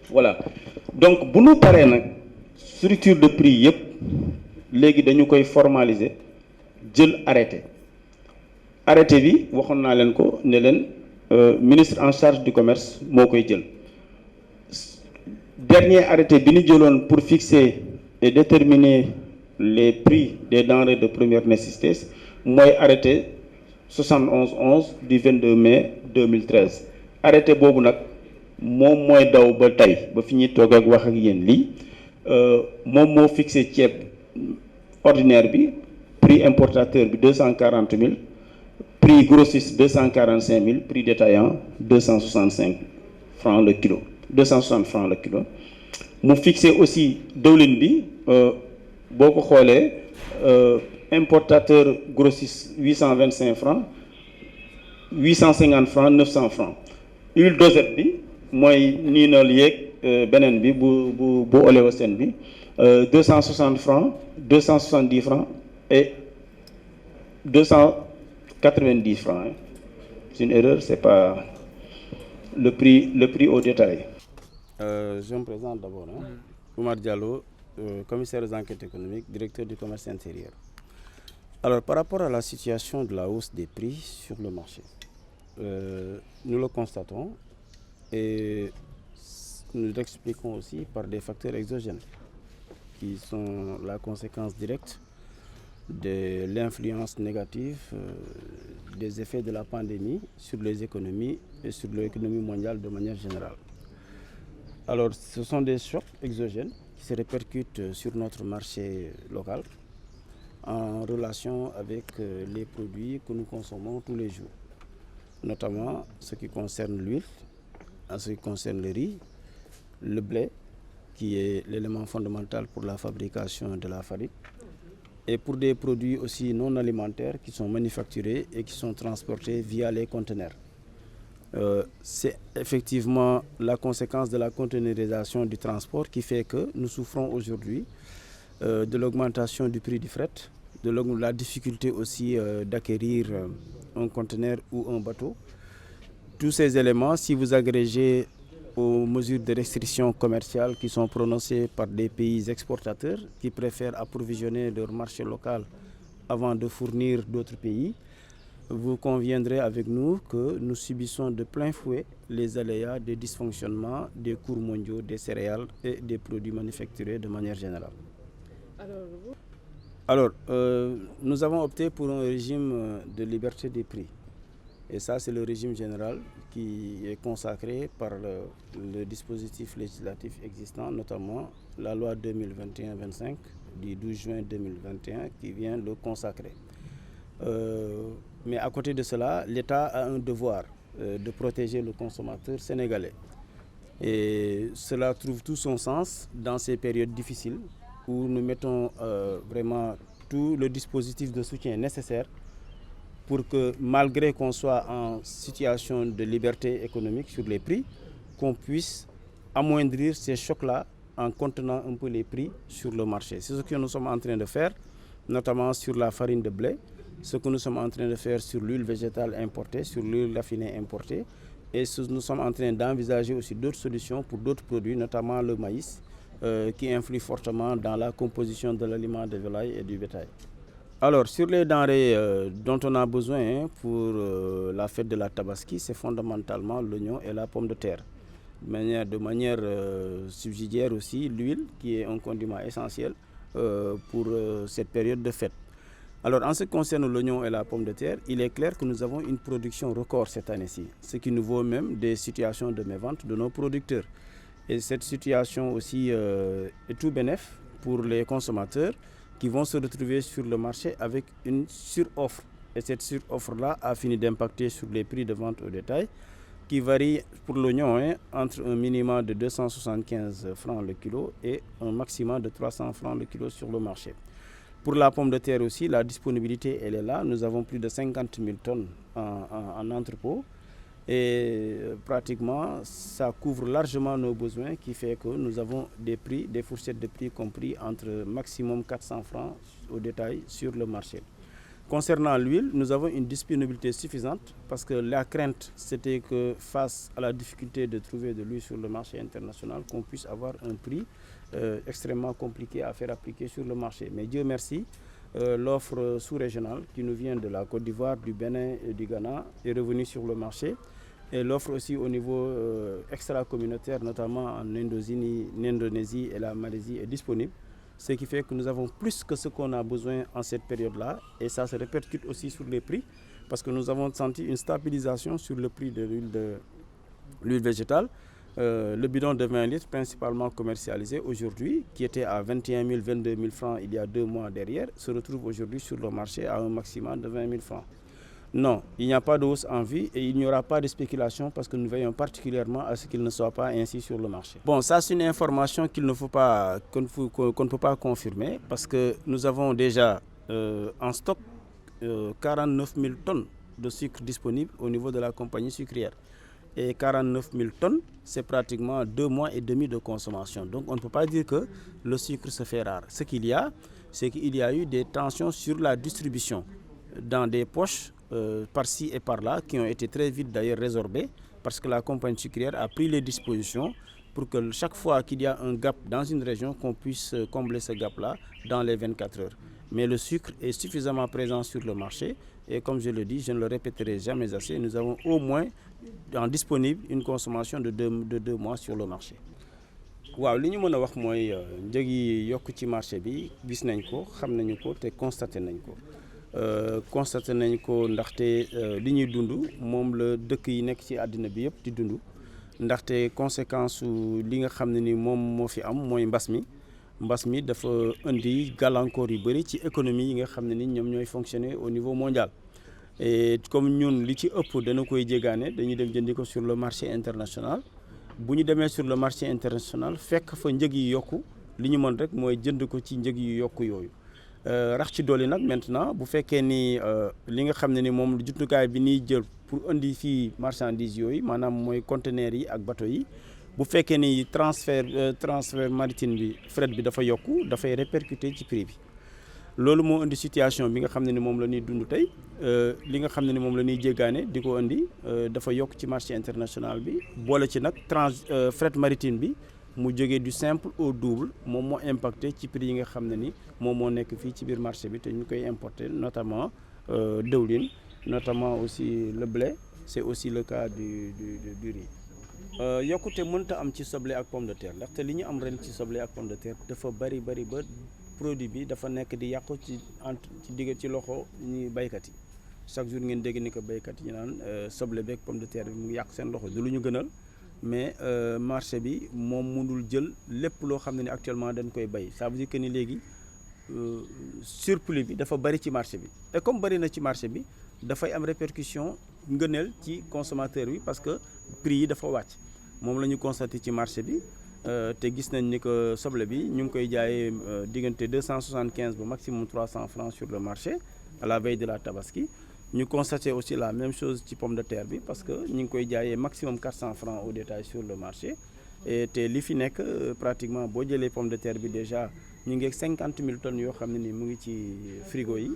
voilà donc bu ñu paree nag structure de prix yëpp léegi dañu koy formaliser jël arrêté bi waxoon naa leen ko ne leen ministre en charge du commerce moo koy jël dernier arrêté bi ñu jëloon pour fixer et déterminer les prix des denrées de première nécessité mooy arrêté 7111 du 22 mai 2013 arrêté boobu nag moom mooy daw ba tey ba fi ñuy toog ak wax ak yéen lii moom moo fixé ceeb ordinaire bi prix importateur bi 240 000 prix grossiste 245 000 prix détaillant 265 francs le kilo 260 francs le kilo mu fixé aussi dëwlin bi boo ko xoolee importateur grossiste 825 francs 850 francs 900 francs huile dosette bi mooy niinal yeeg beneen bi bu Oleosen bi 260 francs 270 francs et 290 francs hein. C'est une erreur, c'est pas le prix au détail. Je me présente d'abord. Oumar Diallo, commissaire aux enquêtes économiques, directeur du commerce intérieur. Alors, par rapport à la situation de la hausse des prix sur le marché, nous le constatons et nous l'expliquons aussi par des facteurs exogènes qui sont la conséquence directe de l'influence négative des effets de la pandémie sur les économies et sur l'économie mondiale de manière générale. Alors, ce sont des chocs exogènes qui se répercutent sur notre marché local en relation avec les produits que nous consommons tous les jours, notamment ce qui concerne l'huile, en ce qui concerne le riz, le blé, qui est l'élément fondamental pour la fabrication de la farine, et pour des produits aussi non alimentaires qui sont manufacturés et qui sont transportés via les conteneurs. C'est effectivement la conséquence de la conteneurisation du transport qui fait que nous souffrons aujourd'hui de l'augmentation du prix du fret, de la difficulté aussi d'acquérir un conteneur ou un bateau. Tous ces éléments, si vous agrégez aux mesures de restriction commerciale qui sont prononcées par des pays exportateurs qui préfèrent approvisionner leur marché local avant de fournir d'autres pays, vous conviendrez avec nous que nous subissons de plein fouet les aléas des dysfonctionnements des cours mondiaux des céréales et des produits manufacturés de manière générale. Alors, nous avons opté pour un régime de liberté des prix. Et ça, c'est le régime général qui est consacré par le dispositif législatif existant, notamment la loi 2021-25 du 12 juin 2021 qui vient le consacrer. Mais à côté de cela, l'État a un devoir de protéger le consommateur sénégalais. Et cela trouve tout son sens dans ces périodes difficiles où nous mettons vraiment tout le dispositif de soutien nécessaire pour que, malgré qu'on soit en situation de liberté économique sur les prix, qu'on puisse amoindrir ces chocs-là en contenant un peu les prix sur le marché. C'est ce que nous sommes en train de faire, notamment sur la farine de blé, ce que nous sommes en train de faire sur l'huile végétale importée, sur l'huile raffinée importée, et nous sommes en train d'envisager aussi d'autres solutions pour d'autres produits, notamment le maïs, qui influe fortement dans la composition de l'aliment de volaille et du bétail. Alors, sur les denrées dont on a besoin pour la fête de la Tabaski, c'est fondamentalement l'oignon et la pomme de terre. De manière subsidiaire aussi, l'huile, qui est un condiment essentiel pour cette période de fête. Alors, en ce qui concerne l'oignon et la pomme de terre, il est clair que nous avons une production record cette année-ci, ce qui nous vaut même des situations de mévente de nos producteurs. Et cette situation aussi est tout bénéfique pour les consommateurs qui vont se retrouver sur le marché avec une suroffre. Et cette suroffre-là a fini d'impacter sur les prix de vente au détail qui varient pour l'oignon entre un minimum de 275 francs le kilo et un maximum de 300 francs le kilo sur le marché. Pour la pomme de terre aussi, la disponibilité elle est là. Nous avons plus de 50 000 tonnes en entrepôt. Et pratiquement, ça couvre largement nos besoins, qui fait que nous avons des prix, des fourchettes de prix compris entre maximum 400 francs au détail sur le marché. Concernant l'huile, nous avons une disponibilité suffisante parce que la crainte, c'était que face à la difficulté de trouver de l'huile sur le marché international, qu'on puisse avoir un prix extrêmement compliqué à faire appliquer sur le marché. Mais Dieu merci, l'offre sous-régionale qui nous vient de la Côte d'Ivoire, du Bénin et du Ghana est revenue sur le marché. Et l'offre aussi au niveau extra-communautaire, notamment en Indonésie et la Malaisie, est disponible. Ce qui fait que nous avons plus que ce qu'on a besoin en cette période-là. Et ça se répercute aussi sur les prix, parce que nous avons senti une stabilisation sur le prix de l'huile végétale. Le bidon de 20 litres, principalement commercialisé aujourd'hui, qui était à 21 000, 22 000 francs il y a 2 mois derrière, se retrouve aujourd'hui sur le marché à un maximum de 20 000 francs. Non, il n'y a pas de hausse en vue et il n'y aura pas de spéculation parce que nous veillons particulièrement à ce qu'il ne soit pas ainsi sur le marché. Bon, ça c'est une information qu'on ne peut pas confirmer parce que nous avons déjà en stock 49 000 tonnes de sucre disponible au niveau de la compagnie sucrière. Et 49 000 tonnes, c'est pratiquement 2 mois et demi de consommation. Donc on ne peut pas dire que le sucre se fait rare. Ce qu'il y a, c'est qu'il y a eu des tensions sur la distribution dans des poches par-ci et par-là qui ont été très vite d'ailleurs résorbées parce que la compagnie sucrière a pris les dispositions pour que chaque fois qu'il y a un gap dans une région, qu'on puisse combler ce gap-là dans les 24 heures. Mais le sucre est suffisamment présent sur le marché et comme je le dis, je ne le répéterai jamais assez, nous avons au moins disponible une consommation de 2 mois sur le marché. waaw li ñu mën a wax mooy njëg yi yokk ci marché bi gis nañ ko xam nañu ko te constaté nañ ko constaté nañ ko ndaxte li ñuy dund moom la dëkk yi nekk ci àddina bi yëpp di dund ndaxte conséquence su li nga xam ne ni moom moo fi am mooy mbas mi dafa indi gàllankoor yu bëri ci économie yi nga xam ne ni ñoom ñooy fonctionner au niveau mondial et comme ñun li ci ëpp dana koy jégaane dañuy dem jëndi ko sur le marché international bu ñu demee sur le marché international fekk fa njëg yi yokku li ñu mën rek mooy jënd ko ci njëg yu yokku yooyu rax ci doole nag maintenant bu fekkee ni li nga xam ne ni moom jumtukaay bi ñuy jël pour indi fii marchandise yooyu maanaam mooy conteneurs yi ak bateau yi bu fekkee ni transfert maritime bi fret bi dafa yokku dafay répercuter ci prix bi loolu moo indi situation bi nga xam ne ni moom la ñuy dund tey li nga xam ne ni moom la ñuy jéggaane di ko indi dafa yokk ci marché international bi boole ci nag fret maritime bi mu jógee du simple au double moom moo impacté ci prix yi nga xam ne ni moom moo nekk fii ci biir marché bi te ñu koy importer notamment dëwlin notamment aussi le blé c'est aussi le cas du riz yokkute mënta am ci soble ak pomme de terre ndaxte li ñu am ren ci soble ak pomme de terre dafa bari ba produit bi dafa nekk di yàqu ci digg ci loxo ñi baykat yi chaque jour ngeen dégg ni ko baykat yi ñu naan soble beeg pomme de terre bi mu ngi yàq seen loxo du lu ñu gënal mais marché bi moom mënul jël lépp loo xam ne ni actuellement dañ koy bay ça veut dire que ni léegi surplus bi dafa bari ci marché bi et comme bari na ci marché bi dafay am répercussion ngëneel ci consommateur bi parce que prix yi dafa wàcc moom la ñu constaté ci marché bi te gis nañ ni que soble bi ñu ngi koy jaayee diggante 275 ba maximum 300 francs sur le marché à la veille de la tabaski ñu constaté aussi la même chose ci pomme de terre bi parce que ñu ngi koy jaayee maximum 400 francs au détail sur le marché et te li fi nekk pratiquement boo jëlee pomme de terre bi déjà ñu ngi 50 000 tonnes yoo xam ne ni mu ngi ci frigo yi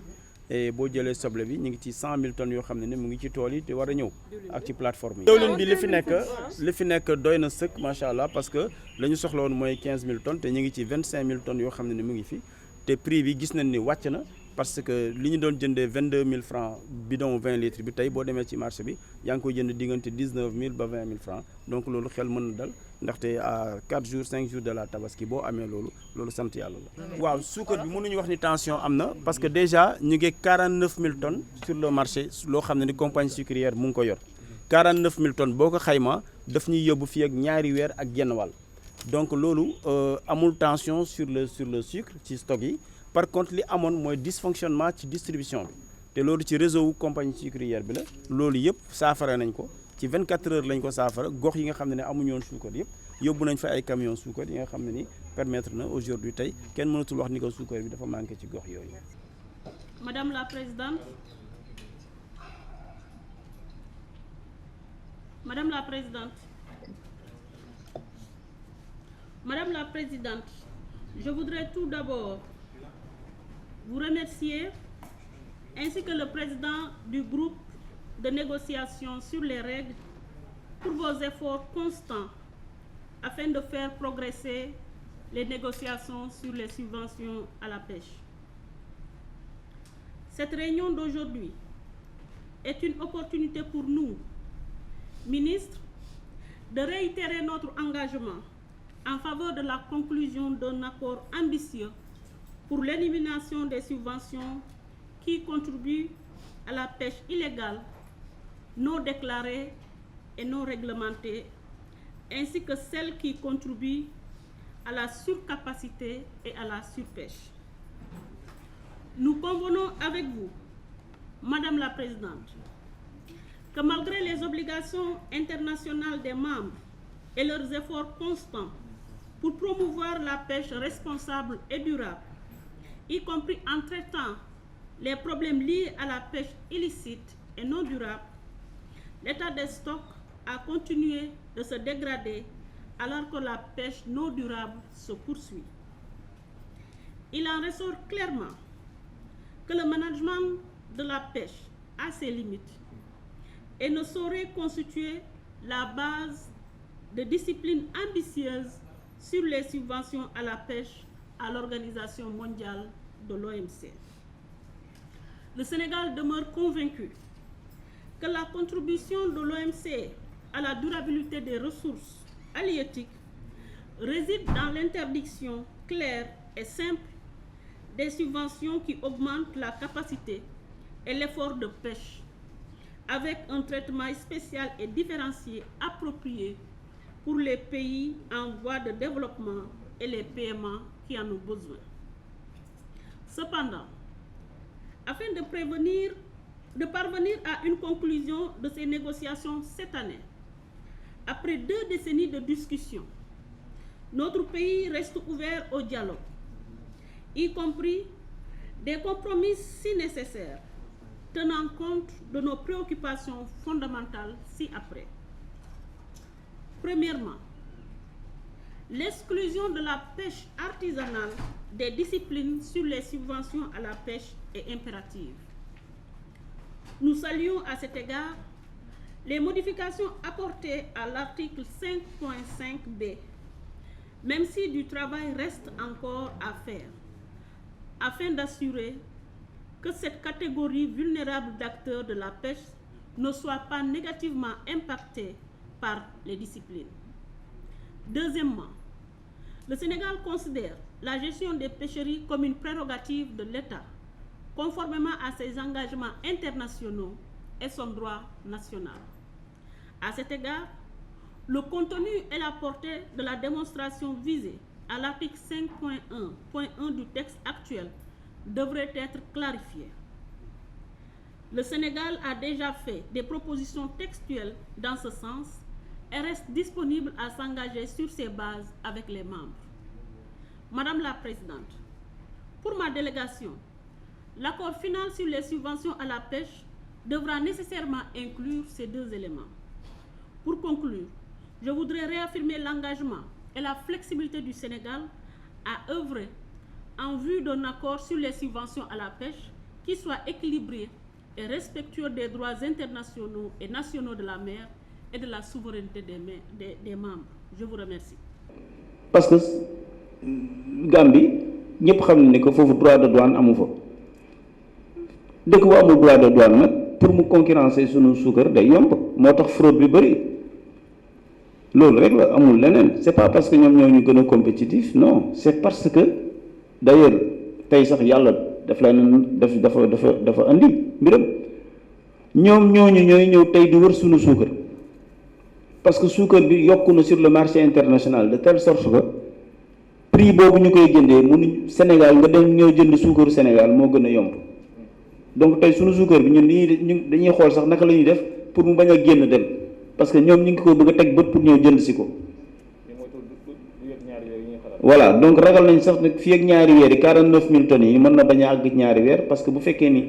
et boo jëlee soble bi ñu ngi ci 100 000 tonnes yoo xam ne ni mu ngi ci tool yi te war a ñëw ak ci plateforme yi. diwlin bi li fi nekk doy na sëkk macha allah parce que la ñu soxla woon mooy 15 000 tonnes te ñu ngi ci 25 000 tonnes yoo xam ne ni mu ngi fi te prix bi gis nañ ni wàcc na parce que li ñu doon jëndee 22 000 francs bidon 20 litres bi tey boo demee ci marché bi yaa ngi koy jënd diggante 19 000 ba 20 000 francs donc loolu xel mën na dal ndaxte à 4 jours 5 jours de la tabaski boo amee loolu sant yàlla la. waaw suukar bi mënuñu wax ni tension am na parce que déjà ñu ngi 49 000 tonnes sur le marché loo xam ne ni compagnie sucrière mu ngi ko yor 49 000 tonnes boo ko xaymaa daf ñuy yóbbu fii ak ñaari weer ak genn wàll donc loolu amul tension sur le sucre ci stock yi. par contre li amoon mooy dysfonctionnement ci distribution bi te loolu ci réseau wu compagnie sucrière bi la loolu yëpp saafara nañ ko ci 24 heures lañ ko saafara gox yi nga xam ne amuñu woon suukar yëpp yóbbu nañ fa ay camions suukar yi nga xam ne ni permettre na aujourd'hui tey kenn mënatul wax ni ko suukar bi dafa manqué ci gox yooyu. Madame la Présidente, Madame la Présidente, je voudrais tout d'abord vous remercier ainsi que le président du groupe de négociation sur les règles pour vos efforts constants afin de faire progresser les négociations sur les subventions à la pêche. Cette réunion d'aujourd'hui est une opportunité pour nous, ministres, de réitérer notre engagement en faveur de la conclusion d'un accord ambitieux pour l'élimination des subventions qui contribuent à la pêche illégale, non déclarée et non réglementée, ainsi que celles qui contribuent à la surcapacité et à la surpêche. Nous convenons avec vous, Madame la Présidente, que malgré les obligations internationales des membres et leurs efforts constants pour promouvoir la pêche responsable et durable, y compris en traitant les problèmes liés à la pêche illicite et non durable, l'état des stocks a continué de se dégrader alors que la pêche non durable se poursuit. Il en ressort clairement que le management de la pêche a ses limites et ne saurait constituer la base de discipline ambitieuse sur les subventions à la pêche à l'Organisation mondiale de l'OMC. Le Sénégal demeure convaincu que la contribution de l'OMC à la durabilité des ressources halieutiques réside dans l'interdiction claire et simple des subventions qui augmentent la capacité et l'effort de pêche avec un traitement spécial et différencié approprié pour les pays en voie de développement et les PMA qui en ont besoin. Cependant, afin de parvenir à une conclusion de ces négociations cette année, après 2 décennies de discussions, notre pays reste ouvert au dialogue, y compris des compromis si nécessaires, tenant compte de nos préoccupations fondamentales ci-après. Premièrement, l'exclusion de la pêche artisanale des disciplines sur les subventions à la pêche est impérative. Nous saluons à cet égard les modifications apportées à l'article 5.5b, même si du travail reste encore à faire, afin d'assurer que cette catégorie vulnérable d'acteurs de la pêche ne soit pas négativement impactée par les disciplines. Deuxièmement, le Sénégal considère la gestion des pêcheries comme une prérogative de l'État, conformément à ses engagements internationaux et son droit national. À cet égard, le contenu et la portée de la démonstration visée à l'article 5.1.1 du texte actuel devraient être clarifiés. Le Sénégal a déjà fait des propositions textuelles dans ce sens et reste disponible à s'engager sur ces bases avec les membres. Madame la Présidente, pour ma délégation, l'accord final sur les subventions à la pêche devra nécessairement inclure ces 2 éléments. Pour conclure, je voudrais réaffirmer l'engagement et la flexibilité du Sénégal à œuvrer en vue d'un accord sur les subventions à la pêche qui soit équilibré et respectueux des droits internationaux et nationaux de la mer et de la souveraineté des membres. Je vous remercie. Parce que Gambie, ñëpp xam ne que foofu droit de douane amu fa dëkk bu amul droit de douane nag pour mu concurrencer sunu suukar day yomb moo tax fraude bi bëri loolu rek la amul leneen. C'est pas parce que ñoom ñoo ñu gën a compétitif, non, c'est parce que d'ailleurs tey sax yàlla daf leen dafa andi mbiram ñoom ñooñu ñooy ñëw tey di wër sunu suukar parce que suukar bi yokku na sur le marché international de telle sorte que prix boobu ñu koy jëndee mënuñ Sénégal nga dem ñëw jënd suukaru Sénégal moo gën a yomb. Donc tey sunu suukar bi ñun dañuy xool sax naka la ñuy def pour mu bañ a génn dem parce que ñoom ñu ngi ko bëgg a teg bët pour ñëw jënd si ko. Voilà, donc ragal nañ sax nag fii ak ñaari weer yi 49 000 tonnes yi mën na bañ a àgg ñaari weer parce que bu fekkee ni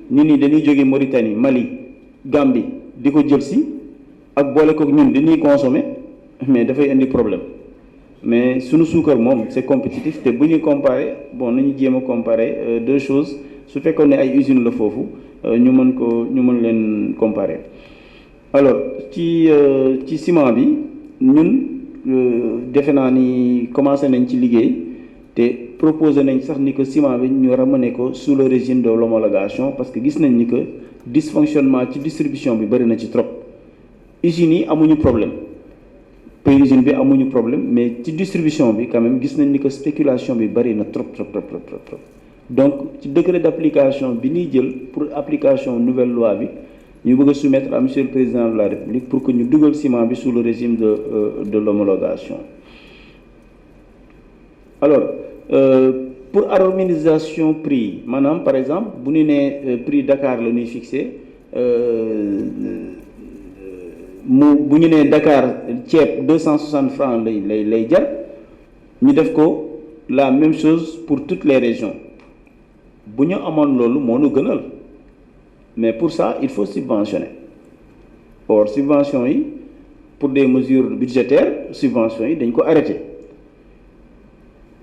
nit ñi dañuy jóge Mauritanie Mali Gambie di ko jël si ak boole ko ñun dañuy consommer mais dafay indi problème mais sunu suukar moom c'est compétitif te bu ñuy comparer bon nañu jéem a comparer 2 choses su fekkoon ne ay usines la foofu ñu mën leen comparer. Alors ci ciment bi ñun defe naa ni commencé nañ ci liggéey te proposé nañ sax ni que ciment bi ñu ramener ko sous le régime de l'homologation parce que gis nañ ni que dysfonctionnement ci distribution bi bëri na ci trop. Usines yi amuñu problème pays usine bi amuñu problème mais ci distribution bi quand même gis nañ ni que spéculation bi bëri na trop. Donc ci décret d'application bi ñuy jël pour application nouvelle loi bi ñu bëgg a soumettre à monsieur le président de la République pour que ñu dugal ciment bi sous le régime de l'homologation. Alors pour harmonisation prix maanaam par exemple bu ñu nee prix Dakar la ñuy fixé bu ñu nee Dakar ceeb 260 francs lay jar ñu def ko la même chose pour toutes les régions bu ñu amoon loolu moo nu gënal. Mais pour ça, il faut subventionner. Or, subvention yi pour des mesures budgétaires, subvention yi dañ ko arrêté.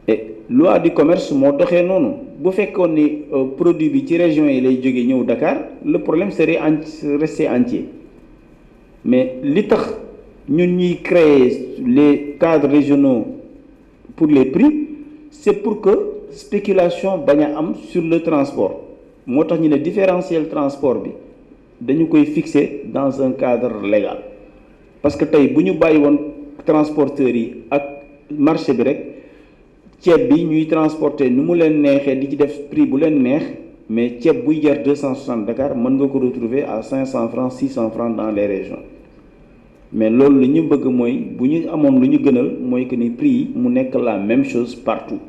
Et loi du commerce moo doxee noonu bu fekkoon ni produit bi ci région yi lay jógee ñëw Dakar le problème serait resté entier. Mais li tax ñun ñuy créer les cadres régionaux pour les prix, c'est pour que spéculation bañ a am sur le transport. Moo tax ñu ne différentiel transport bi dañu koy fixer dans un cadre légal parce que tey bu ñu bàyyi woon transporteurs yi ak marché bi rek ceeb bi ñuy transporter nu mu leen neexee di ci def prix bu leen neex mais ceeb buy jar 260 Dakar mën nga ko retrouver à 500 francs 600 francs dans les régions mais loolu li ñu bëgg mooy bu ñu amoon lu ñu gënal mooy que ni prix yi mu nekk la même chose partout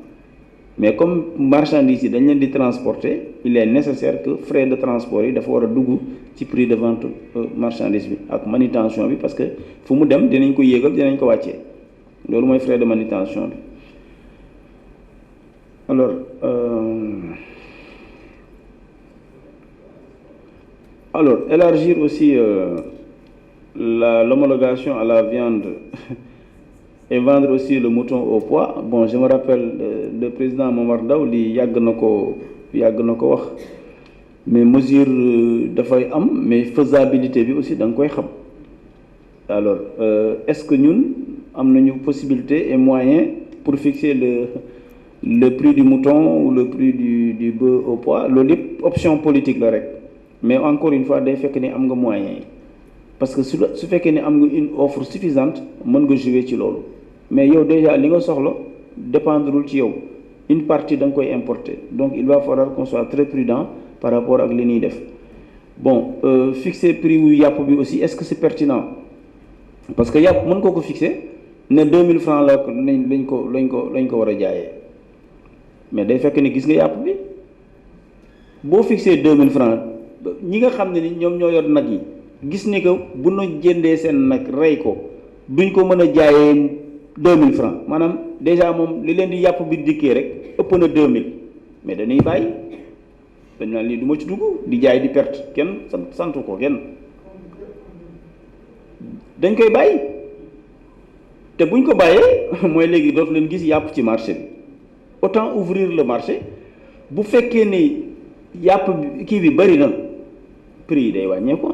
mais comme marchandises yi dañ leen di transporter il est nécessaire que frais de transport yi dafa war a dugg ci prix de vente marchandise bi ak manutention bi parce que fu mu dem dinañ ko yéegal dinañ ko wàccee loolu mooy frais de manutention bi alors élargir aussi l'homologation à la viande et vendre aussi le mouton au poids. Bon, je me rappelle le président Momar Ndao li yàgg na ko wax mais mesure dafay am mais faisabilité bi aussi da nga koy xam alors est-ce que ñun am nañu possibilité et moyen pour fixer le prix du mouton ou le prix du bœuf au poids loolu yëpp option politique la rek mais encore une fois day fekk ni am nga moyen parce que su fekkee ni am nga une offre suffisante mën nga jouer ci loolu mais yow déjà li nga soxla dépendrul ci yow une partie da nga koy importer donc il va falloir qu'on soit très prudent par rapport ak li ñuy def bon fixer prix wu yàpp bi aussi est-ce que c'est pertinent parce que yàpp mën ko fixer ne 2000 francs la lañ ko war a jaayee mais day fekk ni gis nga yàpp bi boo fixer 2000 francs ñi nga xam ne ni ñoom ñoo yor nag yi gis ni que bu ñu jëndee seen nag rey ko duñ ko mën a jaayee 2000 francs maanaam déjà moom li leen di yàpp bi dikkee rek ëpp na 2000 mais dañuy bàyyi dañ naan lii du ma ci dugg di jaay di perte kenn santu ko kenn dañ koy bàyyi te buñ ko bàyyee mooy léegi dootu leen gis yàpp ci marché bi autant ouvrir le marché bu fekkee ni yàpp bi kii bi bari na prix yi day wàññeeku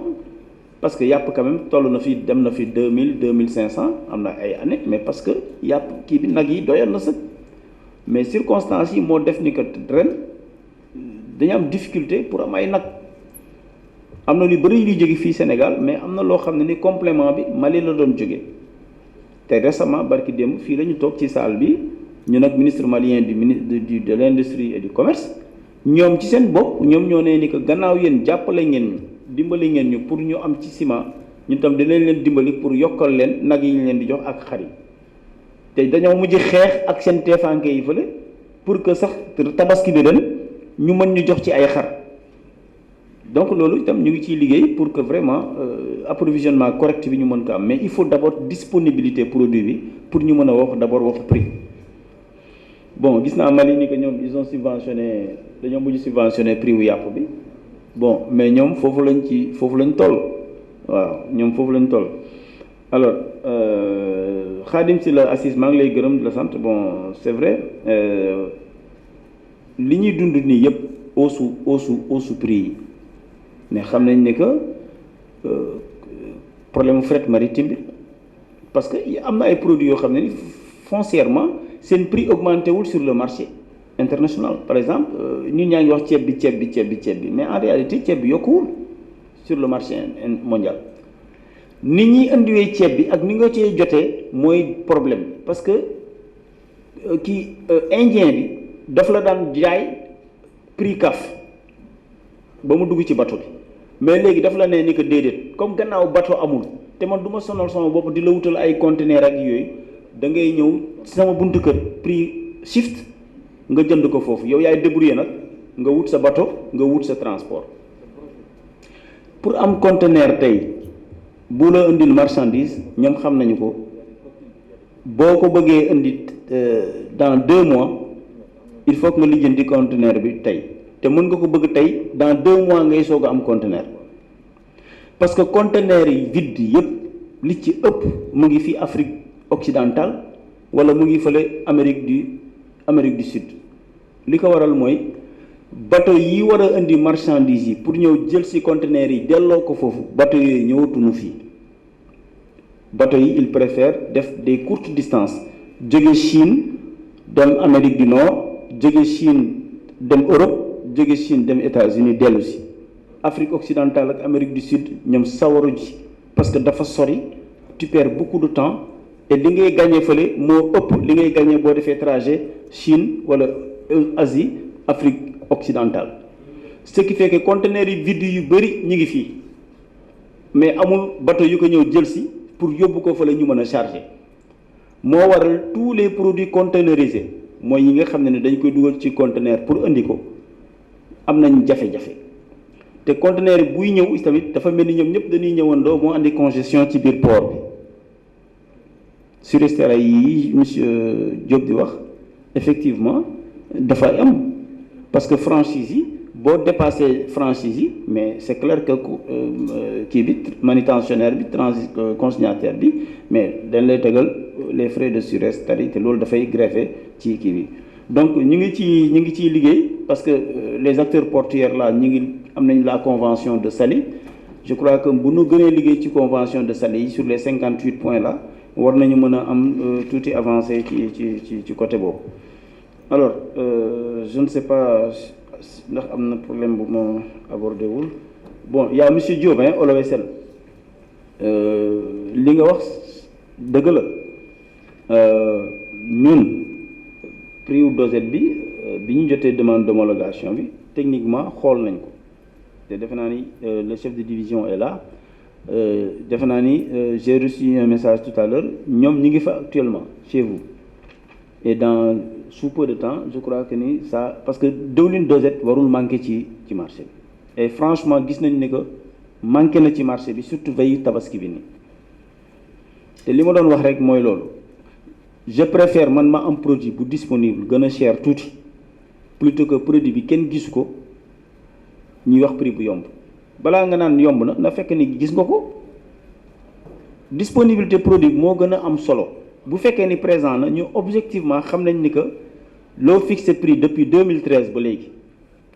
parce que yàpp quand même toll na fi dem na fi 2000 2500 am na ay années mais parce que yàpp kii bi nag yi doyoon na sëg mais circonstances yi moo def ni que ren dañu am difficulté pour am ay nag am na lu bëri luy jóge fii Sénégal mais am na loo xam ne ni complément bi Mali la doon jóge te récemment barki démb fii la ñu toog ci salle bi ñu nag ministre malien de l'industrie et du commerce ñoom ci seen bopp ñoom ñoo ne ni que gannaaw yéen jàppale ngeen ñu dimbali ngeen ñu pour ñu am ci ciment ñun tam dinañ leen dimbali pour yokkal leen nag yi ñu leen di jox ak xar yi te dañoo mujj xeex ak seen teefanke yi fële pour que sax tabaski bi ren ñu mën ñu jox ci ay xar donc loolu itam ñu ngi ciy liggéey pour que vraiment approvisionnement correct bi ñu mën ko am mais il faut d'abord disponibilité produit bi pour ñu mën a wax d'abord wax prix bon gis naa Mali ni que ñoom ils ont subventionné dañoo mujj subventionné prix wu yàpp bi bon mais ñoom foofu lañ toll waaw ñoom foofu lañ toll alors Khadim Sylla Assis maa ngi lay gërëm di la sant bon c'est vrai li ñuy dund nii yëpp hausse prix yi mais xam nañ ne que problème fret maritime bi parce que am na ay produits yoo xam ne ni foncièrement seen prix augmenté wul sur le marché international par exemple ñun ñaa ngi wax ceeb bi mais en réalité ceeb bi yokkuwul sur le marché mondial nit ñi indiwee ceeb bi ak ni nga cee jotee mooy problème parce que indien bi daf la daan jaay prix CAF ba mu dugg ci bateau bi mais léegi daf la ne ni que déedéet comme gannaaw bateau amul te man du ma sonal sama bopp di la wutal ay conteneur ak yooyu da ngay ñëw sama buntu kër prix shift nga jënd ko foofu yow yaay débrouiller nag nga wut sa bateau nga wut sa transport pour am conteneur tey bu la indil marchandise ñoom xam nañu ko boo ko bëggee indi dans 2 mois il faut que nga lijjanti conteneur bi tey te mën nga ko bëgg tey dans 2 mois ngay soog a am conteneur parce que conteneur yi vide yëpp li ci ëpp mu ngi fi Afrique occidentale wala mu ngi fële Amérique du Sud li ko waral mooy bateau yi war a indi marchandise yi pour ñëw jël ci conteneurs yi delloo ko foofu bateau yooyu ñëwatuñu fii bateau yi ils préfèrent def des courtes distances jóge Chine dem Amérique du Nord jóge Chine dem Europe jóge Chine dem États-Unis dellu si Afrique occidentale ak Amérique du Sud ñoom sawaru ji parce que dafa sori tu perds beaucoup de temps et li ngay gagné fële moo ëpp li ngay gagné boo defee trajet Chine wala Asie Afrique occidentale ce qui fait que conteneurs yi vide yu bëri ñu ngi fii mais amul bateau yu ko ñëw jël si pour yóbbu ko fa la ñu mën a charger moo waral tous les produits containerisés mooy yi nga xam ne dañ koy dugal ci conteneur pour indi ko am nañ jafe-jafe te conteneur yi buy ñëw tamit dafa mel ni ñoom ñëpp dañuy ñëwandoo moo andi congestion ci biir port bi surestaries yi monsieur Diop di wax effectivement dafay am parce que franchise yi boo dépassé franchise yi mais c'est clair que kii bi manutentionnaire bi consignataire bi mais dañ lay tegal les frais de surestarie te loolu dafay greffer ci kii bi donc ñu ngi ciy liggéey parce que les acteurs portuaires là ñu ngi am nañ la convention de Saly je crois que bu ñu gënee liggéey ci convention de Saly yi sur les 58 points là war nañu mën a am tuuti avancé ci côté boobu alors je ne sais pas ndax am na problème bu ma abordé wul bon y a monsieur Diop Olowesel li nga wax dëgg la ñun prix wu dosette bi ñu jotee demande d'homologation bi techniquement xool nañ ko te defe naa ni le chef de division est là defe naa ni j'ai reçu un message tout à l'heure ñoom ñi ngi fa actuellement chez vous et dans sous peu de temps je crois que ni ça parce que diwlin dosette warul manqué ci marché bi et franchement gis nañ ne que manqué na ci marché bi surtout veille tabaski bi nii te li ma doon wax rek mooy loolu je préfère man ma am produit bu disponible gën a cher tuuti plutôt que produit bi kenn gisu ko ñuy wax prix bu yomb balaa nga naan yomb na fekk ni gis nga ko disponibilité produit bi moo gën a am solo bu fekkee ni présent na ñu objectivement xam nañ ni que loo fixé prix depuis 2013 ba léegi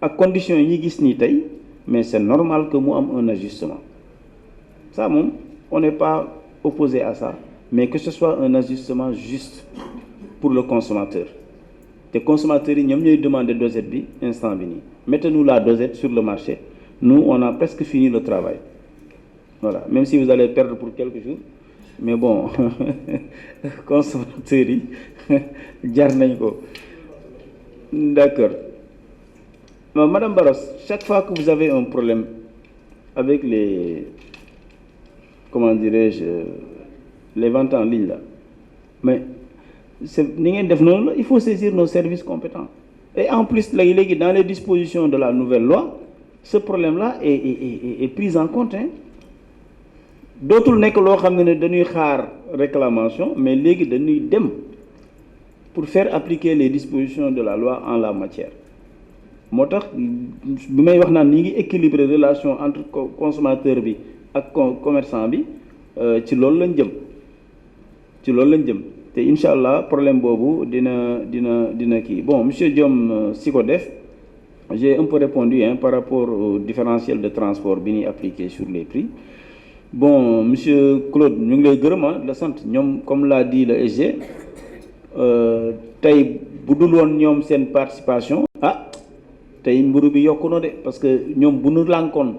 ak conditions yi ñi gis nii tey mais c'est normal que mu am un ajustement ça moom on n'est pas opposé à ça mais que ce soit un ajustement juste pour le consommateur te consommateurs yi ñoom ñooy demander dosette bi instant bi nii mettez-nous la dosette sur le marché nous on a presque fini le travail voilà même si vous allez perdre pour quelques jours mais bon consommateurs yi jar nañ ko d'accord Madame Barros, chaque fois que vous avez un problème avec les comment dirais-je les ventes en ligne là mais c'est ni ngeen def noonu la il faut saisir nos services compétents et en plus léegi dans les dispositions de la nouvelle loi ce problème là est pris en compte dootul nekk loo xam ne dañuy xaar réclamation mais léegi dañuy dem pour faire appliquer les dispositions de la loi en la matière moo tax bi may wax naan ñi ngi équilibrer relation entre consommateur bi ak commerçant bi ci loolu lañ jëm te incha allah problème boobu dina kii bon monsieur Diom si ko def j'ai un peu répondu par rapport au différentiel de transport bi ñuy appliqué sur les prix bon monsieur Claude ñu ngi lay gërëm la sant ñoom comme l'a dit le SG tey bu dul woon ñoom seen participation tey mburu bi yokku na de parce que ñoom bu nu lànkoon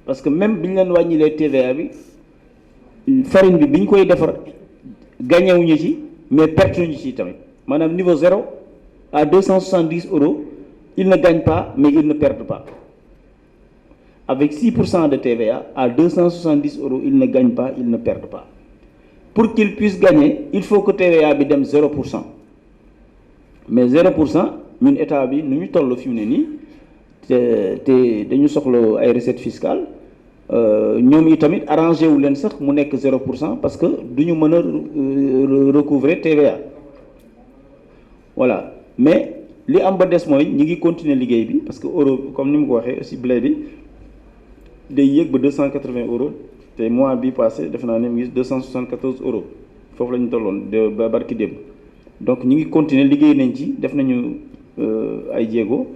parce que même bi ñu leen wàññilee TVA bi farine bi ñu koy defar gagnewuñu ci mais perte ñu ci tamit maanaam niveau 0 à 270 €, ils ne gagnent pas mais ils ne perdent pas avec 6% de TVA à 270 €, ils ne gagnent pas ils ne perdent pas pour qu'ils puissent gagner il faut que TVA bi dem 0%, mais 0% ñun état bi nu ñu toll fi mu ne nii te dañu soxla ay recettes fiscales ñoom yi tamit arrangé wu leen sax mu nekk 0% parce que du ñu mën a recouvrer TVA voilà mais li am ba des mooy ñi ngi continuer liggéey bi parce que euro comme ni mu ko waxee aussi blé bi day yéeg ba 280 €, te mois bi passé def naa ne mu ngi 274 €, foofu la ñu tolloon ba barki démb donc ñi ngi continuer liggéey nañ ci def nañu ay jéego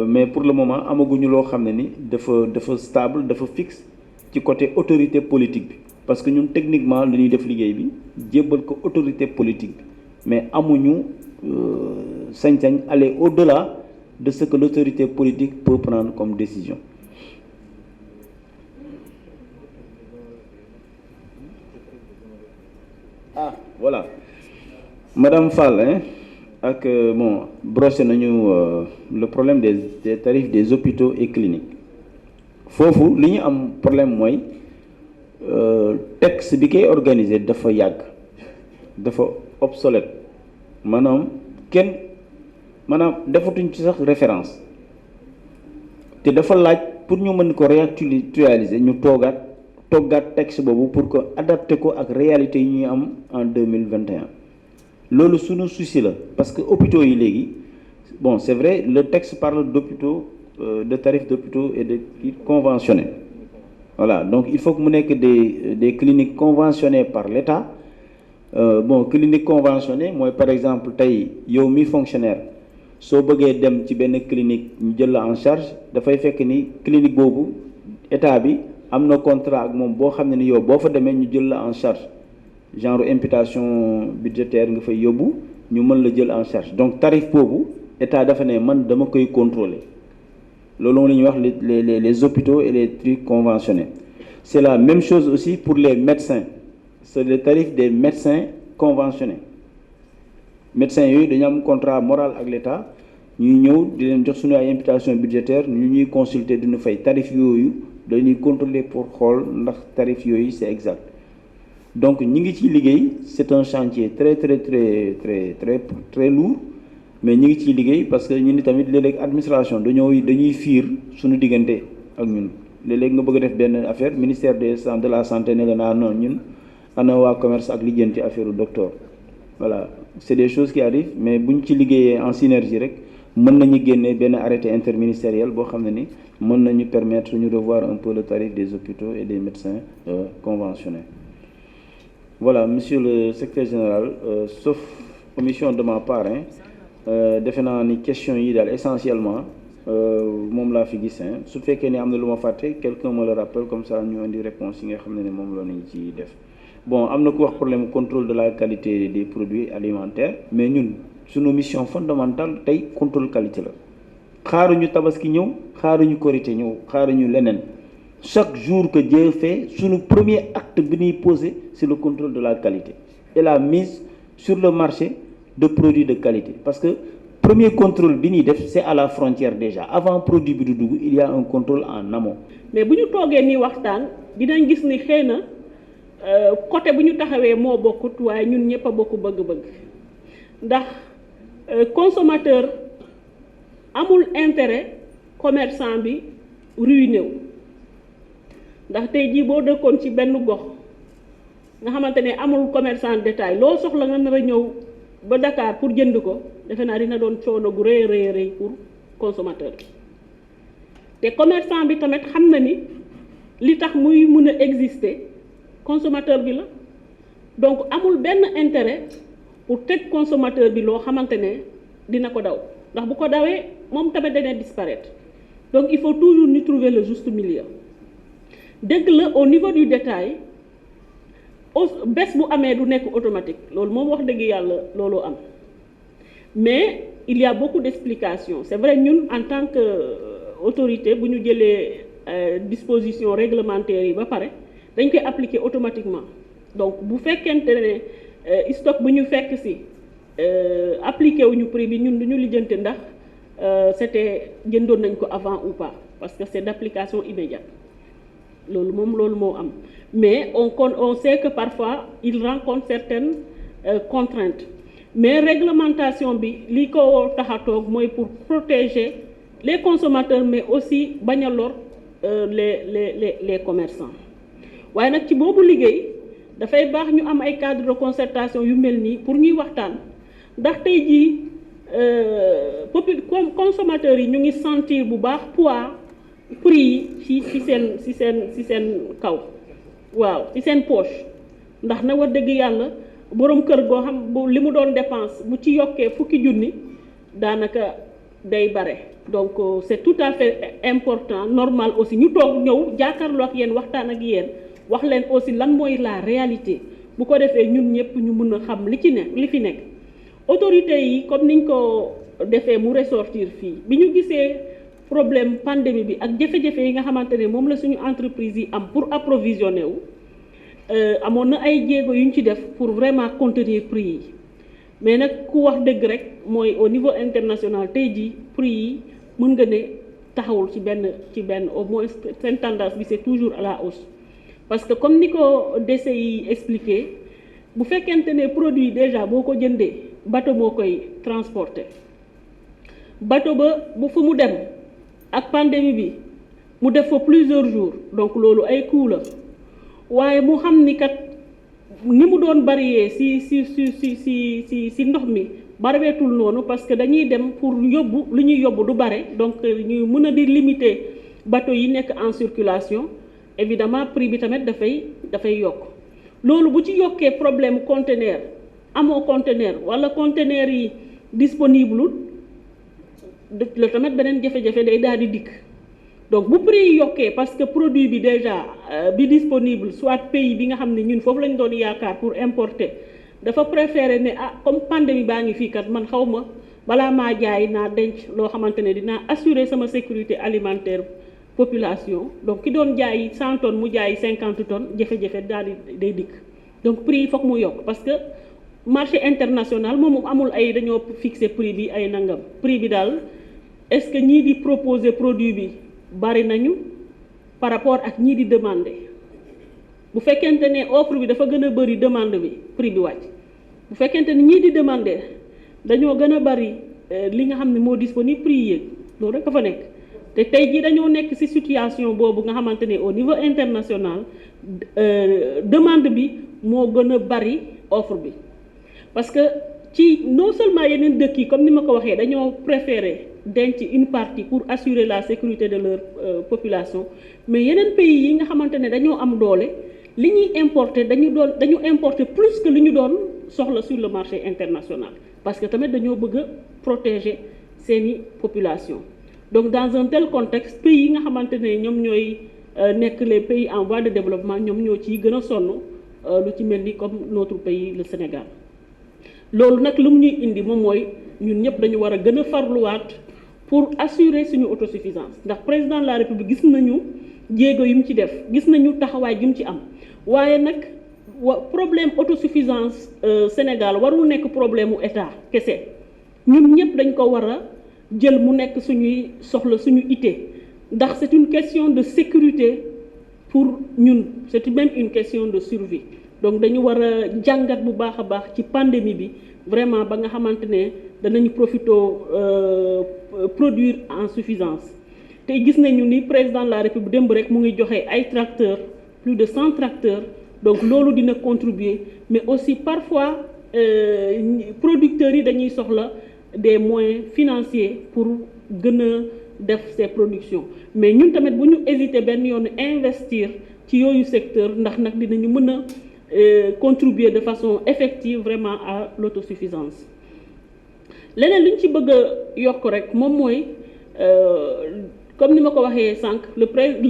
mais pour le moment amaguñu loo xam ne ni dafa stable dafa fixe ci côté autorité politique bi parce que ñun techniquement lu ñuy def liggéey bi jébbal ko autorité politique bi mais amuñu sañ-sañ aller au-delà de ce que l'autorité politique peut prendre comme décision. Voilà Madame Fall ak bon brossé nañu le problème des tarifs des hôpitaux et cliniques foofu li ñu am problème mooy texte bi koy organisé dafa yàgg dafa obsolète maanaam defatuñ ci sax référence te dafa laaj pour ñu mën ko réactualiser ñu toggaat texte boobu pour que adapté ko ak réalité yi ñuy am en 2021 loolu suñu souci la parce que hôpitaux yi léegi bon c'est vrai le texte parle d'hôpitaux de tarifs d'hôpitaux et de conventionnés voilà donc il faut que mu nekk des cliniques conventionnées par l'État bon clinique conventionnée mooy par exemple tey yow mi fonctionnaire soo bëggee dem ci benn clinique ñu jël la en charge dafay fekk ni clinique boobu état bi am na contrat ak moom boo xam ne ni yow boo fa demee ñu jël la en charge genre imputation budgétaire nga fay yóbbu ñu mën la jël en charge donc tarif boobu état dafa ne man dama koy contrôler loolu la ñuy wax les hôpitaux et les trucs conventionnés c'est la même chose aussi pour les médecins c'est le tarif des médecins conventionnés médecins yooyu dañu am contrat moral ak l'État ñuy ñëw di leen jox suñu ay imputation budgétaire ñu ñuy consulter duñu fay tarif yooyu dañuy contrôler pour xool ndax tarif yooyu c'est exact donc ñi ngi ciy liggéey c'est un chantier très lourd mais ñi ngi ciy liggéey parce que ñun tamit léeg-léeg administration dañuy fiir suñu diggante ak ñun léeg-léeg nga bëgg a def benn affaire ministère de la santé ne la naa non ñun ana waa commerce ak lijjanti affaire u docteur voilà c'est des choses qui arrivent mais buñ ci liggéeyee en synergie rek mën nañu génne benn arrêté interministériel boo xam ne ni mën nañu permettre ñu revoir un peu le tarif des hôpitaux et des médecins conventionnés. Voilà, monsieur le secrétaire général, sauf omission de ma part, defe naa ni question yi daal essentiellement moom laa fi gis su fekkee ne am na lu ma fàtte quelqu'un me le rappelle comme ça ñu indi réponse yi nga xam ne moom la nañ ci def. Bon am na ku wax problème contrôle de la qualité des produits alimentaires mais ñun suñu mission fondamentale tey contrôle qualité la xaaruñu tabaski ñëw xaaruñu korité ñëw xaaruñu leneen chaque jour que Dieu fait suñu premier acte bi ñuy poser c'est le contrôle de la qualité et la mise sur le marché de produits de qualité parce que premier contrôle bi ñuy def c'est à la frontière déjà avant produit bi du dugg il y a un contrôle en amont. mais bu ñu toogee nii waxtaan dinañ gis ni xëy na côté bu ñu taxawee moo bokkut waaye ñun ñëpp a bokk bëgg-bëgg ndax consommateur amul intérêt commerçant bi ruiné wu ndax tey jii boo dëkkoon ci benn gox nga xamante ne amul commerçant détail loo soxla nga nar a ñëw ba Dakar pour jënd ko defe naa dina doon coono gu rëy pour consommateur bi te commerçant bi tamit xam na ni li tax muy mun a exister consommateur bi la donc amul benn intérêt pour teg consommateur bi loo xamante ne dina ko daw ndax bu ko dawee moom tamit dana disparaître donc il faut toujours ñu trouver le juste milieu dëgg la au niveau du détail bés bu amee du nekk automatique loolu moom wax dëgg yàlla looloo am mais il y a beaucoup d'explications c'est vrai ñun en tant que autorité bu ñu jëlee dispositions réglementaires yi ba pare dañ koy appliquer automatiquement donc bu fekkente ne stock bu ñu fekk ci appliqué wuñu prix bi ñun duñu lijjante ndax c'était jëndoon nañ ko avant ou pas parce que c'est d'application immédiate loolu moo am mais on sait que parfois il rencontre certaines contraintes mais réglementation bi li ko tax a toog mooy pour protéger les consommateurs mais aussi bañ a lor les commerçants waaye nag ci boobu liggéey dafay baax ñu am ay cadre de concertation yu mel nii pour ñuy waxtaan ndax tey jii consommateurs yi ñu ngi sentir bu baax poids prix yi ci seen kaw waaw ci seen poche ndax na wax dëgg yàlla boroom kër goo xam bu li mu doon dépense bu ci yokkee fukki junni daanaka day bare donc c'est tout à fait important normal aussi ñu toog ñëw jàkkaarloo ak yéen waxtaan ak yéen wax leen aussi lan mooy la réalité bu ko defee ñun ñëpp ñu mën a xam li fi nekk autorités yi comme niñ ko defee mu ressortir fii bi ñu gisee problème pandémie bi ak jafe-jafe yi nga xamante ne moom la suñu entreprise yi am pour approvisionner wu amoon na ay jéego yu ñu ci def pour vraiment contenir prix yi mais nag ku wax dëgg rek mooy au niveau international tey jii prix yi mën nga ne taxawul ci benn au moins seen tendance bi c'est toujours à la hausse parce que comme ni ko décès yi expliqué bu fekkente ne produit déjà boo ko jëndee bateau moo koy transporter bateau ba bu fu mu dem ak pandémie bi mu def fa plusieurs jours donc loolu ay coût la waaye mu xam ni kat ni mu doon varier si ndox mi bareetul noonu parce que dañuy dem pour yóbbu lu ñuy yóbbu du bare donc ñu mën a di limiter bateau yi nekk en circulation évidemment prix bi tamit dafay yokk loolu bu ci yokkee problème conteneur amoo conteneur wala conteneur yi disponible la tamit beneen jafe-jafe day daal di dikk donc bu prix yi yokkee parce que produit bi déjà bi disponible soit pays bi nga xam ne ñun foofu lañ doon yaakaar pour importer dafa préférer ne comme pandémie baa ngi fii kat man xaw ma balaa maa jaay naa denc loo xamante ne dinaa assurer sama sécurité alimentaire population donc ki doon jaay 100 tonnes mu jaay 50 tonnes jafe-jafe daal di day dikk donc prix yi foog mu yokk parce que marché international moom amul ay dañoo fixer prix bi ay nangam prix bi daal est-ce que ñii di proposer produit bi bari nañu par rapport ak ñii di demander bu fekkente ne offre bi dafa gën a bari demande bi prix bi wàcc bu fekkente ne ñii di demander dañoo gën a bari li nga xam ne moo disponible prix yéeg loolu rek dafa nekk te tey jii dañoo nekk ci situation boobu nga xamante ne au niveau international demande bi moo gën a bari offre bi parce que ci non seulement yeneen dëkk yi comme ni ma ko waxee dañoo préférer denc une partie pour assurer la sécurité de leur population mais yeneen pays yi nga xamante ne dañoo am doole li ñuy importer dañu importer plus que li ñu doon soxla sur le marché international parce que tamit dañoo bëgg a protéger seeni population donc dans un tel contexte pays yi nga xamante ne ñoom ñooy nekk les pays en voie de développement ñoom ñoo ciy gën a sonn lu ci mel ni comme notre pays le Sénégal loolu nag lu mu ñuy indi moom mooy ñun ñëpp dañu war a gën a farluwaat pour assurer suñu autosuffisance ndax président de la République gis nañu jéego yu mu ci def gis nañu taxawaay yu mu ci am waaye nag problème autosuffisance Sénégal warul nekk problème mu état kese ñun ñëpp dañ ko war a jël mu nekk suñuy soxla suñu ité ndax c'est une question de sécurité pour ñun c'est même une question de survie donc dañu war a jàngat bu baax a baax ci pandémie bi vraiment ba nga xamante ne danañu profito produire en suffisance te gis nañu ni président de la République démb rek mu ngi joxe ay tracteurs plus de 100 tracteurs donc loolu dina contribuer mais aussi parfois producteurs yi dañuy soxla des moyens financiers pour gën a def ces productions mais ñun tamit bu ñu hésiter benn yoon investir ci yooyu secteur ndax nag dinañu mën a contribuer de façon effective vraiment à l'autosuffisance leneen li ñu ci bëgg a yokk rek moom mooy comme ni ma ko waxee sànq le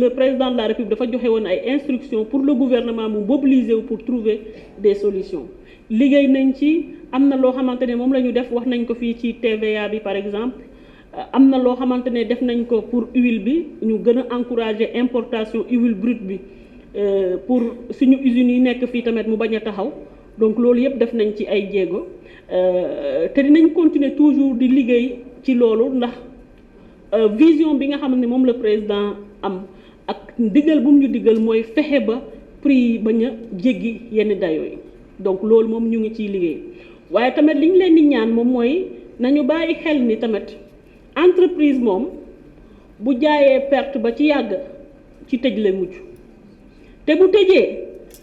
président de la République dafa joxe woon ay instructions pour le gouvernement mu mobiliser wu pour trouver des solutions liggéey nañ ci am na loo xamante ne moom la ñu def wax nañ ko fii ci TVA bi par exemple am na loo xamante ne def nañ ko pour huile bi ñu gën a encourager importation huile brute bi pour suñu usines yi nekk fii tamit mu bañ a taxaw donc loolu yëpp def nañ ci ay jéego te dinañ continuer toujours di liggéey ci loolu ndax vision bi nga xam ne moom la président am ak digal bu mu ñu digal mooy fexe ba prix yi bañ a jéggi yenn dayoo yi donc loolu moom ñu ngi ciy liggéey waaye tamit li ñu leen di ñaan moom mooy nañu bàyyi xel ni tamit entreprise moom bu jaayee perte ba ci yàgg ci tëj la mujj te bu tëjee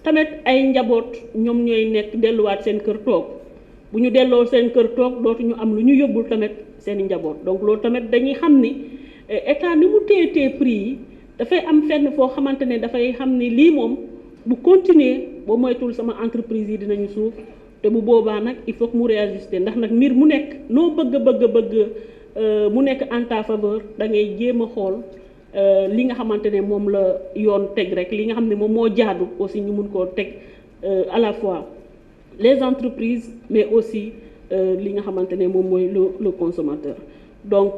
tamit ay njaboot ñoom ñooy nekk delluwaat seen kër toog bu ñu delloo seen kër toog dootuñu am lu ñu yóbbul tamit seen njaboot donc loolu tamit dañuy xam ni état ni mu téye prix yi dafay am fenn foo xamante ne dafay xam ni lii moom bu continuer boo moytul sama entreprise yi dinañu suuf te bu boobaa nag il faut que mu réajuster ndax nag mbir mu nekk noo bëgg mu nekk en ta faveur da ngay jéem a xool li nga xamante ne moom la yoon teg rek li nga xam ne moom moo jaadu aussi ñu mun koo teg à la fois les entreprises mais aussi li nga xamante ne moom mooy le consommateur donc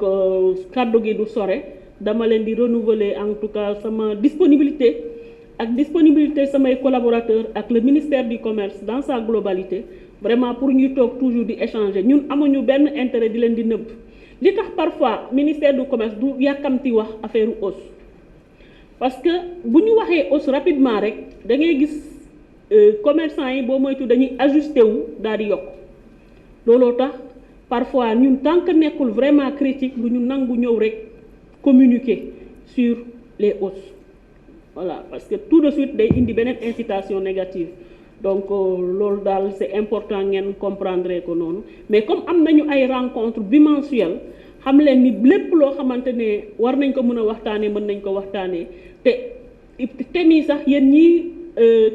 kàddu gi du sore dama leen di renouveler en tout cas sama disponibilité ak disponibilité samay collaborateurs ak le ministère du commerce dans sa globalité vraiment pour ñuy toog toujours di échanger ñun amuñu benn intérêt di leen di nëbb li tax parfois ministère du commerce du yàkkamti wax affaire hausse parce que bu ñu waxee hausse rapidement rek da ngay gis commerçant yi boo moytu dañuy ajusté wu daal di yokk looloo tax parfois ñun tant que nekkul vraiment critique lu ñu nangu ñëw rek communiquer sur les hausses voilà parce que tout de suite day indi beneen incitation négative donc loolu daal c'est important ngeen comprendre ko noonu mais comme am nañu ay rencontres bimensuelles xam leen ni lépp loo xamante ne war nañ ko mën a waxtaanee mën nañ ko waxtaanee te nii sax yéen ñii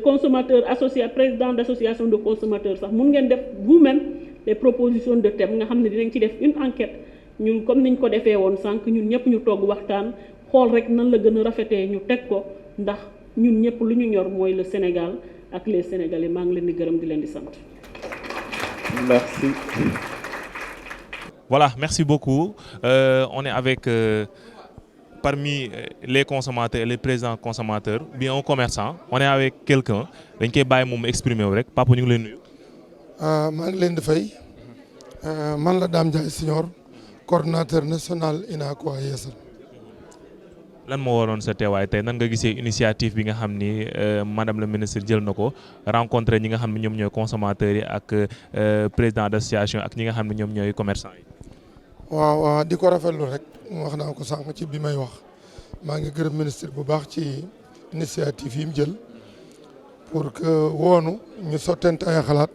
consommateur président d'association de consommateurs sax mun ngeen def vous-même les propositions de thème nga xam ne dinañ ci def une enquête ñun comme niñ ko defee woon sànq ñun ñëpp ñu togg waxtaan xool rek nan la gën a rafetee ñu teg ko ndax ñun ñëpp lu ñu ñor mooy le Sénégal ak les Sénégalais maa ngi leen di gërëm di leen di sant. Merci. Voilà, merci beaucoup. On est avec parmi les consommateurs et les présidents consommateurs bien un commerçant on est avec quelqu'un dañ koy bàyyi moom exprimer wu rek papa ñu ngi leen nuyu. maa ngi leen di fay man la Dame Ndiaye Signor coordonnateur national UNACOIS Yeesal. lan moo waroon sa teewaay tey nan nga gisee initiative bi nga xam ni madame la ministre jël na ko rencontré ñi nga xam ne ñoom ñooy consommateurs yi ak président d'association ak ñi nga xam ne ñoom ñooy commerçants yi. waaw di ko rafetlu rek wax naa ko sànq ci bi may wax maa ngi gërëm ministre bu baax ci initiative yi mu jël pour que woonu ñu sottante ay xalaat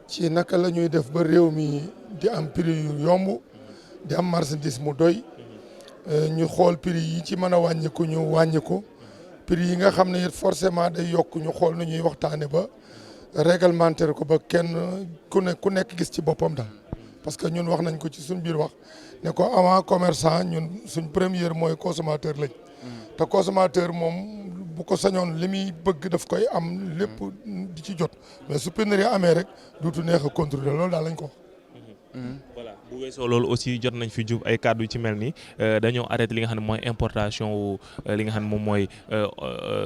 ci naka la ñuy def ba réew mi di am prix yu yomb di am marchandise mu doy. ñu xool prix yi ci mën a wàññiku ñu wàññi ko prix yi nga xam ne it forcément day yokk ñu xool nu ñuy waxtaane ba réglementaire ko ba kenn ku nekk gis ci boppam daal parce que ñun wax nañ ko ci suñ biir wax ne ko avant commerçant ñun suñ première mooy consommateur lañ te consommateur moom bu ko sañoon li muy bëgg daf koy am lépp di ci jot mais su pénurie amee rek duutu neex a contrôler loolu daal lañ ko wax. voilà bu weesoo loolu aussi jot nañ fi jub ay kàddu yu ci mel ni dañoo arrêté li nga xam ne mooy importation wu li nga xam ne moom mooy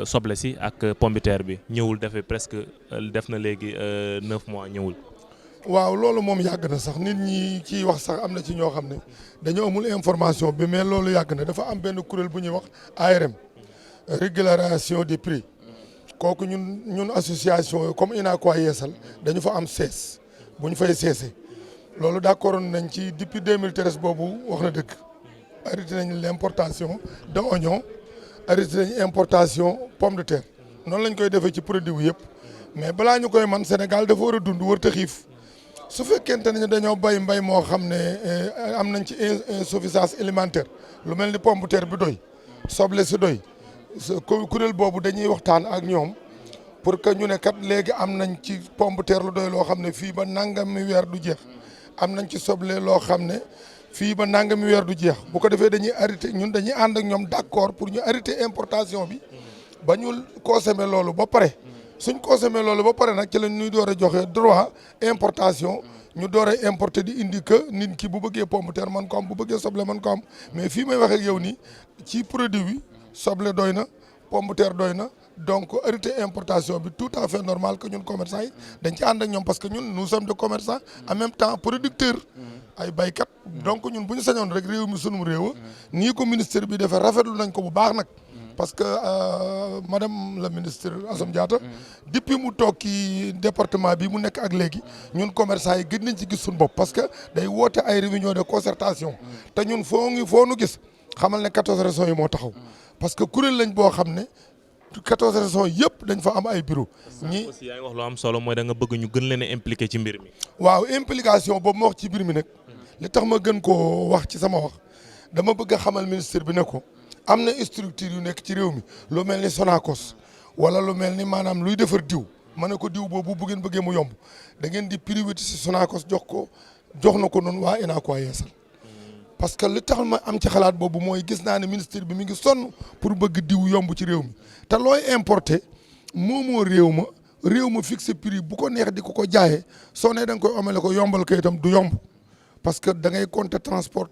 soble si ak pomme de terre bi ñëwul dafay presque def na léegi 9 mois ñëwul. waaw loolu moom yàgg na sax nit ñi ciy wax sax am na ci ñoo xam ne dañoo amul information bi mais loolu yàgg na dafa am benn kuréel bu ñuy wax ARM régulation des prix kooku ñun association comme UNACOIS Yeesal dañu fa am sees bu ñu fay seesee. loolu d'accord nañ ci depuis 2013 boobu wax na dëgg arrêté nañ l'importation de oignon arrêté nañ importation pomme de terre noonu lañ koy defee ci produit wi yëpp mais balaa ñu koy man Sénégal dafa war a dund war ta xiif su fekkente ne dañoo mbay moo xam ne am nañ ci insuffisance alimentaire lu mel ni pomme de terre bi doy soble si doy kuréel boobu dañuy waxtaan ak ñoom pour que ñu ne kat léegi am nañ ci pomme de terre lu doy loo xam ne fii ba nangami weer du jeex. am nañ ci soble loo xam ne fii ba nangami weer du jeex bu ko defee dañuy arrêté ñun dañuy ànd ak ñoom d'accord pour ñu arrêter importation bi ba ñu consommer loolu ba pare suñ consommer loolu ba pare nag ci lañ ñuy door a joxe droit importation ñu door a importer di indi que nit ki bu bëggee pomme de terre man ko am bu bëggee soble man ko am mais fii may wax ak yow nii ci produit bi soble doy na pomme de terre doy na. donc arrêté importation bi tout à fait normal que ñun commerçants yi dañ ci ànd ak ñoom parce que ñun nous sommes des commerçants en même temps producteurs ay baykat donc ñun bu ñu sañoon rek réew mi sunum réew nii ko ministère bi defee rafetlu nañ ko bu baax nag parce que madame la ministre Assome Diatta depuis mu toog ci département bi mu nekk ak léegi ñun commerçants yi gën nañ ci gis suñu bopp parce que day woote ay réunion de concertation te ñun foo nu gis xamal ne 14 régions yi moo taxaw parce que kuréel lañ boo xam ne 14 régions yëpp dañ fa am ay bureau ñi aussi yaa ngi wax lu am solo mooy da nga bëgg ñu gën leen a impliqué ci mbir mi. waaw implication boobu ma wax ci mbir mi nag li tax ma gën koo wax ci sama wax dama bëgg a xamal ministre bi ne ko am na structure yu nekk ci réew mi lu mel ni Sonacos wala lu mel ni maanaam luy defar diw ma ne ko diw boobu bu ngeen bëggee mu yomb da ngeen di privatiser Sonacos jox na ko noonu waa UNACOIS Yeesal. parce que li tax ma am ci xalaat boobu mooy gis naa ne ministère bi mi ngi sonn pour bëgg diw yomb ci réew mi te looy importer moomoo réew ma fixé prix bu ko neex di ko jaayee soo nee da nga koy omele ko yombal ko itam du yomb parce que da ngay compter transport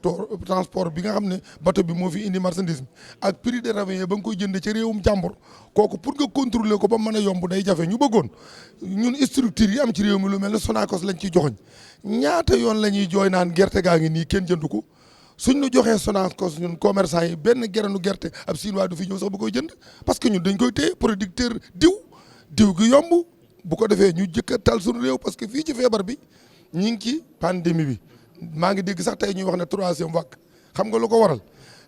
bi nga xam ne bateau bi moo fi indi marchandise bi ak prix de revient ba nga koy jënd ci réewum jàmbur kooku pour nga contrôler ko ba mën a yomb day jafe ñu bëggoon ñun structure yi am ci réew mi lu mel ne Sonacos lañ ciy joxoñ ñaata yoon la ñuy jooy naan gerte gaa ngi nii kenn jëndu ko suñ ñu joxee Sonacos ñun commerçant yi benn geranu gerte ab Chinois du fi ñëw sax bu koy jënd parce que ñun dañ koy téye producteur diw gi yomb bu ko defee ñu jëkk a tal suñu réew parce que fii ci feebar bi ñu ngi ci pandémie bi maa ngi dégg sax tey ñuy wax ne 3e vague xam nga lu ko waral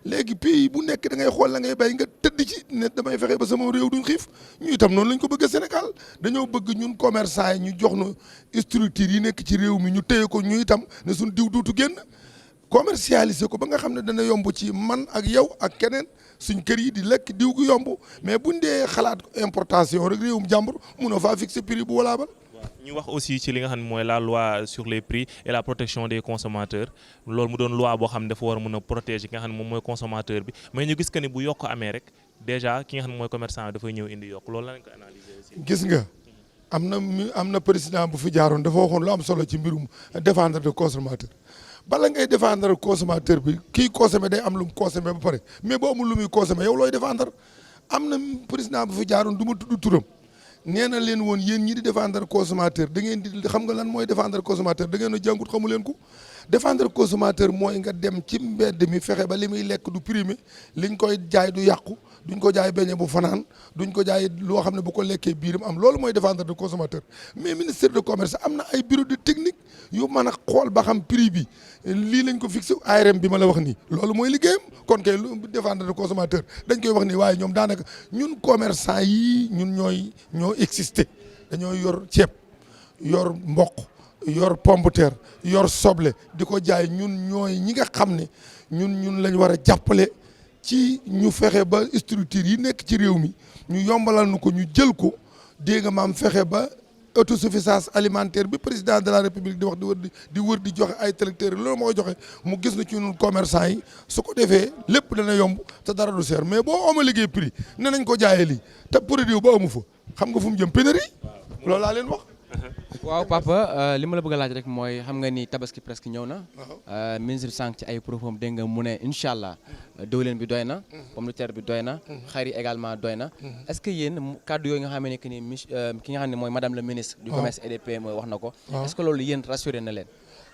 léegi pays bu nekk da ngay xool la ngay bay nga tëdd ci ne damay fexe ba sama réew duñ xiif ñu itam noonu lañ ko bëgg Sénégal dañoo bëgg ñun commerçant yi ñu jox nu structure yi nekk ci réew mi ñu téye ko ñu itam ne suñ diw duutu génn commercialiser ko ba nga xam ne dana yomb ci man ak yow ak keneen suñ kër yi di lekk diw gu yomb mais buñ dee xalaat importation rek réewum jàmbur munoo faa fixer prix bu walaabal. ñu wax aussi ci li nga xam ne mooy la loi sur les prix et la protection des consommateurs loolu mu doon loi boo xam ne dafa war a mën a protéger ki nga xam ne moom mooy consommateur bi mais ñu gis que ni bu yokk amee rek déjà ki nga xam ne mooy commerçant bi dafay ñëw indi yokk loolu la lañ ko analyser aussi. gis nga am na président bu fi jaaroon dafa waxoon lu am solo ci mbirum défendre le consommateur bala ngay défendre consommateur bi kii consommé day am lu mu consommé ba pare mais boo amul lu muy consommé yow looy défendre am na président bu fi jaaroon du ma tudd turam. nee na leen woon yéen ñi di défendre consommateur da ngeen di xam nga lan mooy défendre consommateur da ngeen a jàngut xamu leen ko défendre consommateur mooy nga dem ci mbedd mi fexe ba li muy lekk du primé liñ koy jaay du yàqu duñ ko jaay beñe bu fanaan duñ ko jaay loo xam ne bu ko lekkee biiram am loolu mooy défendre de consommateur mais ministère de commerce am na ay bureau de technique yu mën a xool ba xam prix bi lii lañ ko fixé ARM bi ma la wax nii loolu mooy liggéeyam kon kay défendre de consommateur dañ koy wax nii waaye ñoom daanaka ñun commerçant yi ñun ñoo existé dañoo yor ceeb yor mboq yor pomme de terre yor soble di ko jaay ñun ñooy ñi nga xam ne ñun lañ war a jàppale ci ñu fexe ba structure yi nekk ci réew mi ñu yombalal nu ko ñu jël ko dégg nga maam fexe ba autosuffisance alimentaire bi président de la république di wax di wër di joxe ay tracteurs loolu moo koy joxe mu gis na ci ñun commerçant yi su ko defee lépp dana yomb te dara du seer mais boo oma liggéey prix ne nañ ko jaayee lii te produit ba amu fa xam nga fu mu jëm pénurie loolu laa leen wax. waaw papa li ma la bëgg a laaj rek mooy xam nga ni tabaski presque ñëw na. ministre sànq ci ay propos dégg nga mu ne incha allah diwlin bi doy na. pomme de terre bi doy na. xar yi également doy na. est-ce que yéen kàddu yooyu nga xam ne ni ki nga xam ne mooy madame le ministre. du commerce et des PME wax na ko. est-ce que loolu yéen rassuré na leen.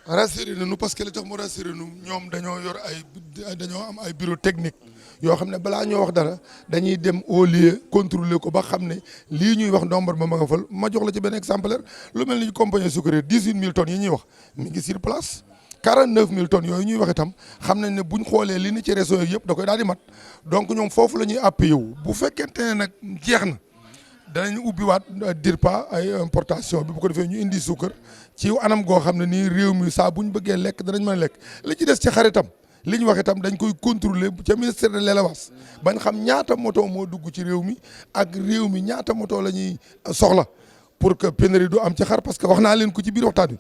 rassuré na nu parce que li tax mu rassuré nu ñoom dañoo am ay bureau technique yoo xam ne balaa ñoo wax dara dañuy dem au lieu contrôler ko ba xam ne lii ñuy wax nombre ba ma nga fal ma jox la ci benn exemplaire lu mel ni compagnie sucrière 18000 tonnes yi ñuy wax mi ngi sur place 49000 tonnes yooyu ñuy wax itam xam nañ ne buñ xoolee li ni ci réseau yëpp da koy daal di mat donc ñoom foofu la ñuy appuyé wu bu fekkente ne nag jeex na danañ ubbiwaat DIRPA ay importation bi bu ko defee ñu indi suukar ci anam goo xam ne nii réew mi saa bu ñu bëggee lekk danañ mën a lekk li ci des ci xaritam li ñu wax itam dañ koy contrôler ca ministère de l'élevage bañ xam ñaata moto moo dugg ci réew mi ak réew mi ñaata moto la ñuy soxla pour que pénurie du am ci xar parce que wax naa leen ko ci biir waxtaan bi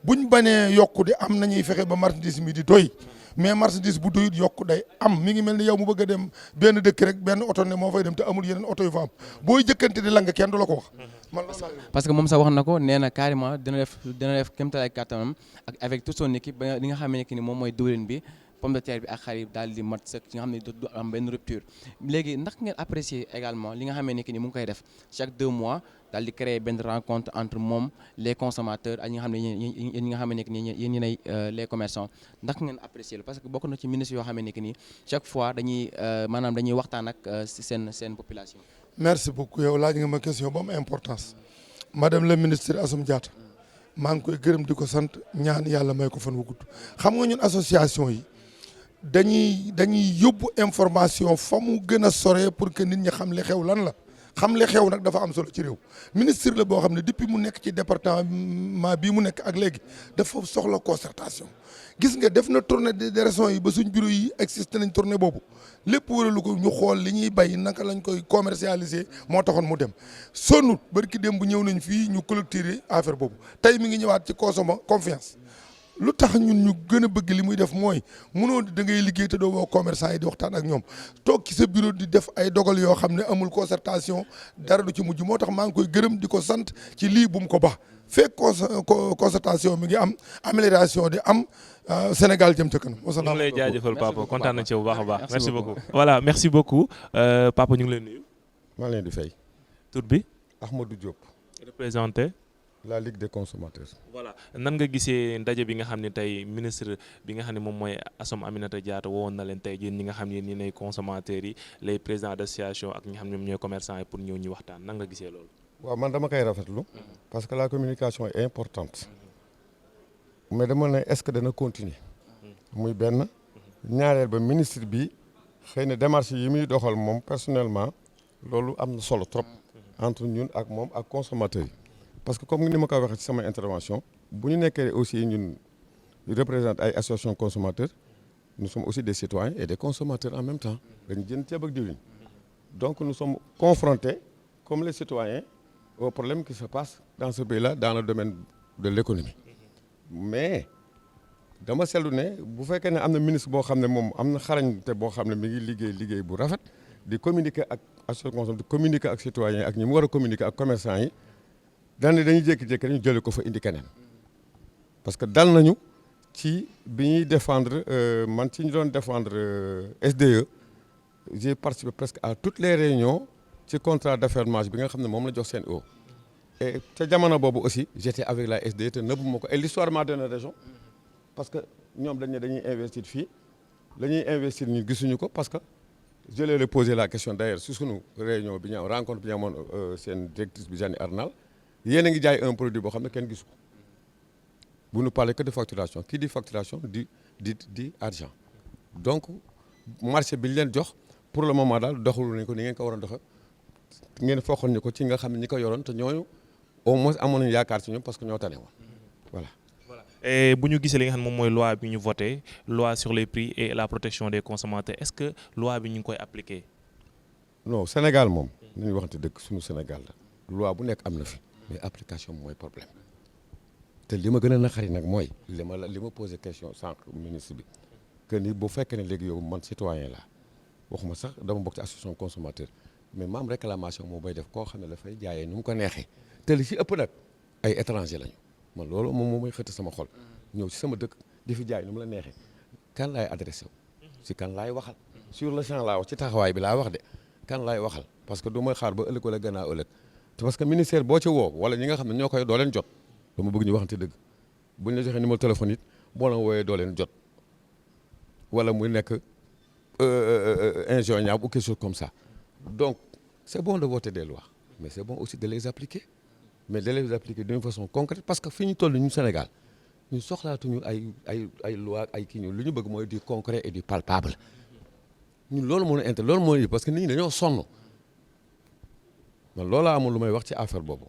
buñ bañee yokku di am nañuy fexe ba marchandise mi di doy mais marchandise bu doyut yokku day am mi ngi mel ni yow mu bëgg a dem benn dëkk rek benn oto ne moo fay dem te amul yeneen oto yu fa am booy jëkkante di lang kenn du la ko wax. man parce que moom sax wax na ko nee na carrément dina def kéemtalaay kàttanam ak avec toute son équipe ba li nga xam ne ni moom mooy diwlin bi pomme de terre bi ak xar yi daal di mat sëkk ci nga xam ne du am benn rupture léegi ndax ngeen apprécier également li nga xam ne ni mu ngi koy def chaque 2 mois daal di créer benn rencontre entre moom les consommateurs ak ñi nga xam ne yéen ñi nga xam ne ni yéen ñi les commerçants ndax ngeen apprécier la parce que bokk na ci ministre yoo xam ne ni chaque fois dañuy maanaam dañuy waxtaan ak seen population. merci beaucoup yow laaj nga ma question bu am importance madame le ministre Assome Diatta maa ngi koy gërëm di ko sant ñaan yàlla may ko fan wu gudd xam nga ñun association yi dañuy yóbbu information fa mu gën a sore pour que nit ñi xam li xew lan la xam li xew nag dafa am solo ci réew ministre la boo xam ne depuis mu nekk ci département bii mu nekk ak léegi dafa soxla concertation gis nga def na tournée des régions yi ba suñ bureau yi existé nañ tournée boobu lépp waralu ko ñu xool li ñuy bay naka lañ koy commercialiser moo taxoon mu dem sonnut barki dem bu ñëw nañ fii ñu clôturer affaire boobu tey mi ngi ñëwaat ci confiance lu tax ñun ñu gën a bëgg li muy def mooy mënoo da ngay liggéey te doo woo commerçant yi di waxtaan ak ñoom toog ci sa bureau di def ay dogal yoo xam ne amul concertation dara du ci mujj moo tax maa ngi koy gërëm di ko sant ci lii bu mu ko baax fekk concertation mi ngi am amélioration di am Sénégal jëm ca kanam. ñu ngi lay jaajëfal papa kontaan nañ ci bu baax a baax. merci beaucoup voilà merci beaucoup papa ñu ngi lay nuyu. maa ngi leen di fay. tur bi. Ahmadou Diop. représenté. la Ligue des consommateurs. voilà nan nga gisee ndaje bi nga xam ne tey ministre bi nga xam ne moom mooy Assome Aminata Diatta wowoon na leen tey jii ñi nga xam ne nii nay consommateurs yi les présidents d'association ak ñi nga xam ne ñoom ñooy commerçants yi pour ñëw ñu waxtaan nan nga gisee loolu. waaw man dama koy rafetlu. parce que la communication est importante. mais dama ne est-ce que dana continuer. muy benn. ñaareel ba ministre bi xëy na démarche yi muy doxal moom personnellement loolu am na solo trop. entre ñun ak moom ak consommateurs yi. parce que comme ni ma ko waxee ci sama intervention bu ñu nekkee aussi ñun représente ay association consommateurs nous sommes aussi des citoyens et des consommateurs en même temps dañu jënd ceeb ak diwlin donc nous sommes confrontés comme les citoyens aux problèmes qui se passent dans ce pays-là dans le domaine de l'économie mais dama seetlu ne bu fekkee ne am na ministre boo xam ne moom am na xarañte boo xam ne mi ngi liggéey bu rafet di communiquer ak association di communiquer ak citoyens ak ñi mu war a communiquer ak commerçants yi dañuy jékki-jékki ñu jëlee ko fa indi keneen parce que dal nañu ci bi ñuy défendre man ci ñu doon défendre SDE j'ai participé presque à toutes les réunions ci contrat d'affermage bi nga xam ne moom la jox Sen'Eau et ca jamono boobu aussi j'étais avec la SDE te nëbbu ma ko et l'histoire m'a donné raison parce que ñoom dañ ne dañuy investir fii la ñuy investir ñu gisuñu ko parce que je leur ai posé la question d'ailleurs si sunu réunion bi ñu am rencontre bi ñu amoon seen directrice bi Jeanne Arnal yéen a ngi jaay un produit boo xam ne kenn gisu ko bu ñu parler que de facturation kii di facturation di argent donc marché bi ñu leen jox pour le moment daal doxalu nañ ko ni ngeen ko war a doxe ngeen fooxoon ñu ko ci nga xam ne ñi ko yoroon te ñooñu au moins amoon nañu yaakaar ci ñoom parce que ñoo tane woon voilà. et bu ñu gisee li nga xam ne moom mooy loi bi ñu voté loi sur les prix et la protection des consommateurs est-ce que loi bi ñu ngi koy appliquer. non Sénégal moom nañu waxante dëgg suñu Sénégal la loi bu nekk am na fi. mais application mooy problème te li ma gën a naqari nag mooy li ma posé question sànq ministre bi que ni bu fekkee ne léegi yow man citoyen la waxuma sax dama bokk ci association consommateur mais ma am réclamation moo bay def koo xam ne dafay jaayee nu mu ko neexee te li ci ëpp nag ay étranger lañu man loolu moom mooy xëtt sama xol ñëw ci sama dëkk di fi jaay nu mu la neexee kan laay adressé wu si kan laay waxal sur le champ laa wax ci taxawaay bi laa wax de kan laay waxal parce que du may xaar ba ëllëg wala gannaaw ëllëg parce que ministère boo ci woo wala ñi nga xam ne ñoo koy doo leen jot dama bëgg ñu waxante dëgg buñ la joxee numéro téléphone it boo la wooyee doo leen jot wala muy nekk injoignable ou quelque chose comme ça donc c'est bon de voter des lois mais c'est bon aussi de les appliquer mais de les appliquer d'une façon concrète parce que fi ñu toll ñu Sénégal ñu soxlaatuñu ay loi ay kii ñu lu ñu bëgg mooy du concret et du palpable ñun loolu moo ñu intérêt loolu moo ñu parce que nit ñi dañoo sonn man loolu laa amul lu may wax ci affaire boobu.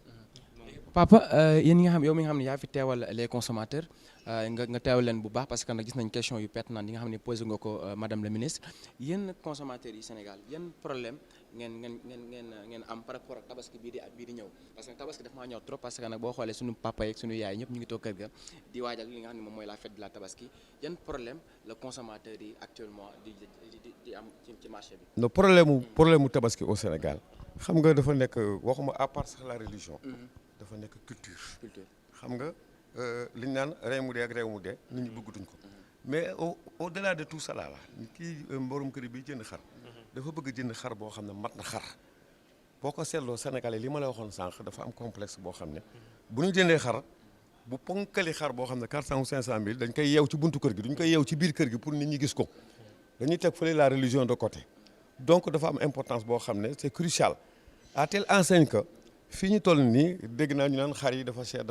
papa yéen ñi nga xam yow mi nga xam ne yaa fi teewal les consommateurs nga teewal leen bu baax parce que nag gis nañ question yu pertinentes yi nga xam ne posé nga ko madame la ministre yéen consommateurs yi Sénégal yan problème ngeen am par rapport ak tabaski bii di ñëw parce que tabaski dafa maa ñëw trop parce que nag boo xoolee suñu papa yeeg suñu yaay ñëpp ñu ngi toog kër ga di waajal li nga xam ne moom mooy la fête de la tabaski yan problème le consommateur yi actuellement di am ci marché bi. non problème mu tabaski au Sénégal xam nga dafa nekk waxuma à part sax la religion. dafa nekk culture. xam nga li ñu naan rey mu dee ak réew mu dee nit ñi bëggatuñ ko mais au delà de tout ça là kii mborom kër bi jënd xar. dafa bëgg jënd xar boo xam ne mat na xar boo ko seetloo Sénégalais li ma la waxoon sànq dafa am complexe boo xam ne bu ñu jëndee xar bu ponkali xar boo xam ne 400 ou 500 mille dañ koy yeew ci buntu kër gi duñ koy yeew ci biir kër gi pour nit ñi gis ko dañuy teg fële la religion de côté donc dafa am importance boo xam ne c'est crucial à telle enseigne que fii ñu toll nii dégg naa ñu naan xar yi dafa cher.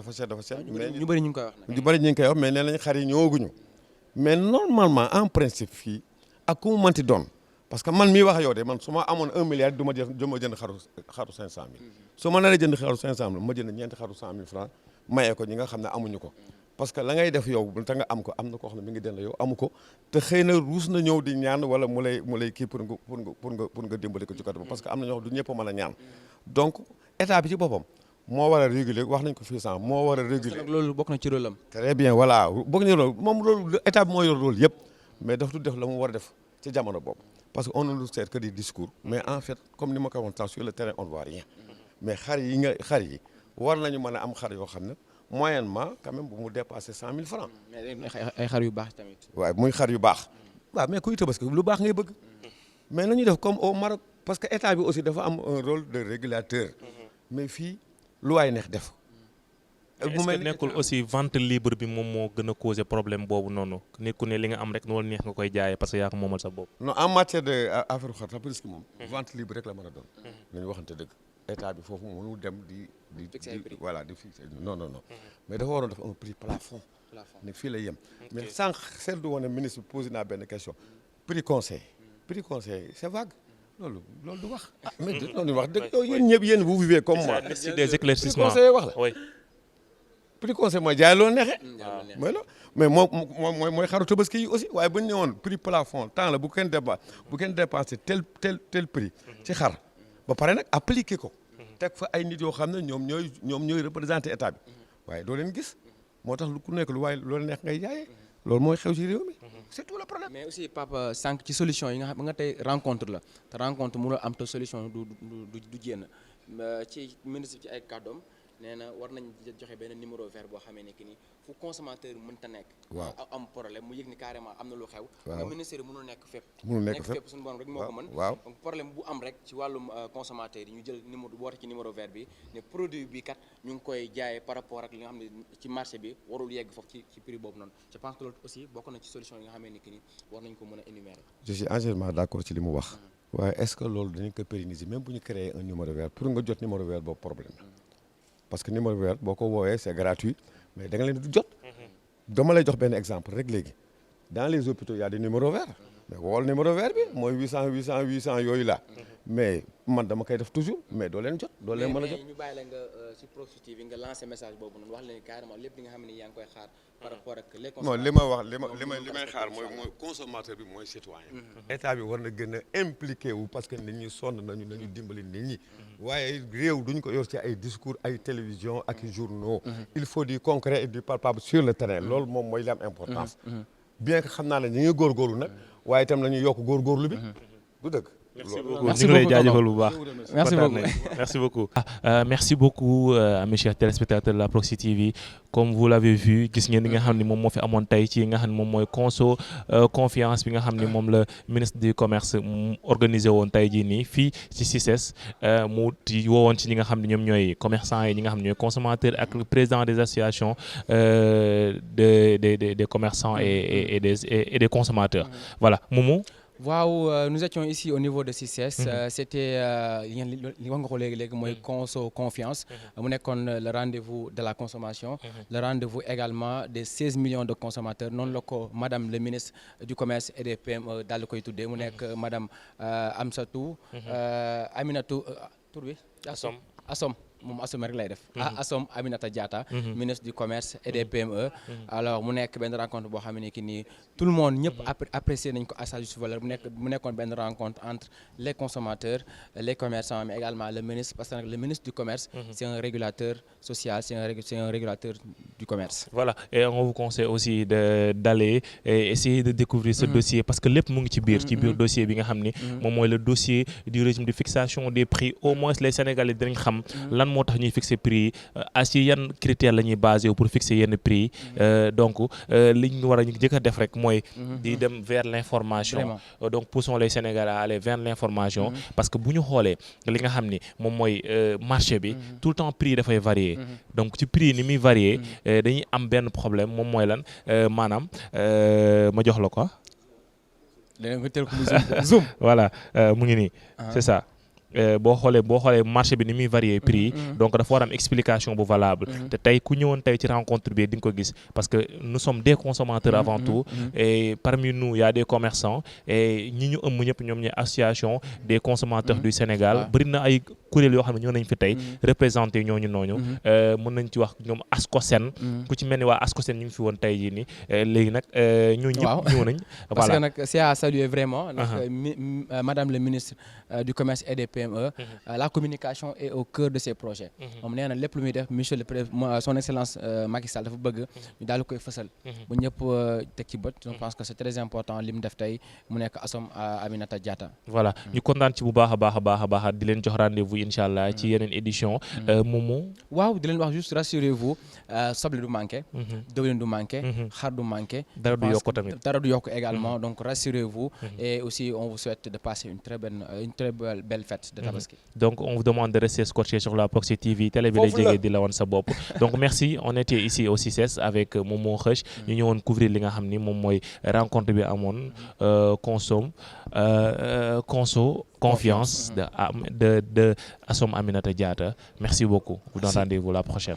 mais ñu bëri ñu ngi koy wax nag. ñu bëri ñu ngi koy wax mais nee nañ xar yi ñëwaguñu mais normalement en principe fii ak ku mu manti doon parce que man mii wax yow de man su ma amoon 1 milliard du ma jënd xaru 500 000 su ma naree jënd xaru 500 000 ma jënd ñeenti xaru 100 000 francs mayee ko ñi nga xam ne amuñu ko parce que la ngay def yow te nga am ko am na koo xam ne mi ngi dend yow amu ko te xëy na ruus na ñëw di ñaan wala mu lay kii pour nga dimbali ko ci côté parce que am na ñoo xam du ñëpp a mën a ñaan donc état bi ci boppam moo war a réguler wax nañ ko fii sànq moo war a réguler. loolu bokk na ci rôle am. très bien voilà bokk na rôle moom loolu état bi moo yor rôle yëpp mais daf du def la mu war a def ci jamono boobu parce que on ne nous sert que des discours mais en fait comme ni ma ko waxoon sur le terrain on ne voit rien mais xar yi war nañu mën a am xar yoo xam ne moyennement quand même bu mu dépasser 100 000 francs. mais ay xar yu baax tamit. waaw muy xar yu baax. waaw mais kuy tabaski lu baax ngay bëgg. mais nañu def comme au Maroc parce que état bi aussi dafa am un rôle de régulateur. mais fii lu waay neex def. est-ce que nekkul aussi vente libre bi moom moo gën a causer problème boobu noonu nit ku ne li nga am rek loolu neex nga koy jaayee parce que yaa ko moomal sa bopp. non en matière de affaire xar parce que moom. vente libre rek la mën a doon. nañu waxante dëgg état bi foofu mënu dem di voilà di fixer non. mais dafa waroon def un prix plafond. ne fii la yem. mais sànq seetlu woon ne ministre bi posé naa benn question prix conseil c'est vague. loolu du wax. mais loolu wax dëgg yow yéen ñëpp yéen vous vivez comme moi. merci des éclaircissements prix conseil wax la. oui prix conseil mooy jaay loolu neexee. mooy la mais mooy xaru tabaski yi aussi waaye bu ñu ne woon prix plafond temps la bu kenn dépensé tel prix. ci xar ba pare nag appliqué ko. teg fa ay nit yoo xam ne ñoom ñooy représenté état bi. waaye doo leen gis moo tax lu ku nekk lu waaye loolu neex ngay jaayee. loolu mooy xew ci réew mi. c'est tout le problème. mais aussi Papa sànq ci solution yi nga xam nga tey rencontre la te rencontre mënul am te solution du génn ci ministre ci ay kàddoom nee na war nañ joxe benn numéro vert boo xamee ne que ni fu consommateur mënta nekk. waaw am problème mu yëg ni carrément am na lu xew. waaw nga ministère mënul nekk fépp. mënul nekk fépp suñu borom rek moo ko mën. waaw donc problème bu am rek ci wàllum consommateur yi ñu jël numéro woote ci numéro vert bi ne produit bi kat ñu ngi koy jaayee par rapport ak li nga xam ne ci marché bi warul yegg foofu ci prix boobu noonu je pense que loolu aussi bokk na ci solution yi nga xamee ne que ni war nañ ko mën a énumérer. je suis entièrement d'accord ci li mu wax. waaye est-ce que loolu dañu ko pérenniser même bu ñu créer un numéro vert pour nga jot numéro vert boobu problème parce que numéro vert boo ko woowee c'est gratuit mais da nga leen di jot. dama lay jox benn exemple rek léegi dans les hôpitaux y a des numéros verts mais wool numéro vert bi mooy 800 yooyu la mais man dama koy def toujours mais doo leen jot doo leen mën a jot. mais ñu bàyyi la nga ci Proxi TV nga lancer message boobu noonu wax leen carrément lépp li nga xam ne yaa ngi koy xaar par rapport ak les consommateurs. non li may xaar mooy consommateur bi mooy citoyen. état bi war na gën a impliqué wu parce que nit ñi sonn nañu dimbali nit ñi. waaye réew duñ ko yor ci ay discours ay télévision ak journaux. il faut du concret et du palpable sur le terrain loolu moom mooy li am importance. bien que xam naa ne ñu ngi góorgóorlu nag waaye itam la ñuy yokk góorgóorlu bi du dëgg. merci beaucoup ñu ngi lay jaajëfal bu baax. merci beaucoup. Merci beaucoup à mes chers téléspectateurs de la Proxi TV comme vous l'avez vu gis ngeen li nga xam ne moom moo fi amoon tey ci nga xam ne moom mooy conso confiance bi nga xam ne moom la ministre du commerce organisé woon tey jii nii fii ci CICES mu woowoon ci ñi nga xam ne ñoom ñooy commerçants yi ñi nga xam ne ñooy consommateurs ak le président des associations des commerçants et des consommateurs voilà Moumou. waaw nous étions ici au niveau de CICES. C'était li wax nga ko léegi mooy conso confiance. mu nekkoon le rendez-vous de la consommation. le rendez-vous également des 16 millions de consommateurs noonu la ko madame le ministre du commerce et des PME daal di koy tuddee mu nekk madame Amsatou. Aminatou tur bi. Assom moom Assom rek lay def. Assom Aminata Diatta. ministre du commerce et des PME. alors mu nekk benn rencontre boo xam ne ki nii tout le monde ñëpp apprécié nañ ko à sa juste valeur mu nekkoon benn rencontre entre les consommateurs les commerçants mais également le ministre parce que nag le ministre du commerce. c'est un régulateur social c'est un régulateur du commerce. voilà et on vous conseille aussi d'aller et essayer de découvrir ce dossier parce que lépp mu ngi ci biir dossier bi nga xam ni moom mooy le dossier du régime de fixation des prix au moins les Sénégalais dinañ xam lan moo tax ñuy fixer prix yi ci yan critères la ñuy basé pour fixer yenn prix yi donc li ñu war a njëkk a def rek mooy di dem vers l'information donc poussons les Sénégalais à aller vers l'information parce que bu ñu xoolee li nga xam ni moom mooy marché bi tout le temps prix dafay varier donc ci prix ni muy varier dañuy am benn problème moom mooy lan maanaam ma jox la ko zoom voilà mu ngi nii c'est ça boo xoolee marché bi ni muy varier prix yi donc dafa war am explication bu valable te tey ku ñëwoon tey ci rencontre bi di nga ko gis parce que nous sommes des consommateurs avant tout et parmi nous il y a des commerçants et ñi ñu ëmb ñëpp ñoom ñooy association des consommateurs du Sénégal bëri na ay kuréel yoo xam ne ñoo nañ fi tey représenté ñooñu nooñu mën nañ ci wax ñoom ASCOSEN ku ci mel ni waa ASCOSEN ñu ngi fi woon tey jii nii léegi nag ñooñu ñëpp ñëw nañ parce que nag c'est à saluer vraiment ndax madame le ministre du commerce et des PME. La communication est au cœur de ces projets. moom nee na lépp lu muy def monsieur le président son excellence Macky Sall dafa bëgg ñu daal di koy fësal. ba ñëpp teg ci bët. je pense que c'est très important li mu def tey mu nekk Assome Aminata Diatta. voilà ñu kontaan ci bu baax a baax di leen jox rendez-vous incha allah ci yeneen édition Momo. waaw di leen wax juste rassurez-vous soble du manqué. diwlin du manqué. xar du manqué. dara du yokk tamit dara du yokk également donc rassurez-vous. et aussi on vous souhaite de passer une très belle fête de Tabaski. donc on vous demande de rester scotché sur la Proxi TV télé bi lay jege di la wan sa bopp. donc merci on était ici au CICES avec Momo Kheuch ñu ñëwoon couvrir li nga xam ni moom mooy rencontre bi amoon Conso Confiance de Assome Aminata Diatta. Merci beaucoup. Vous donne rendez-vous la prochaine.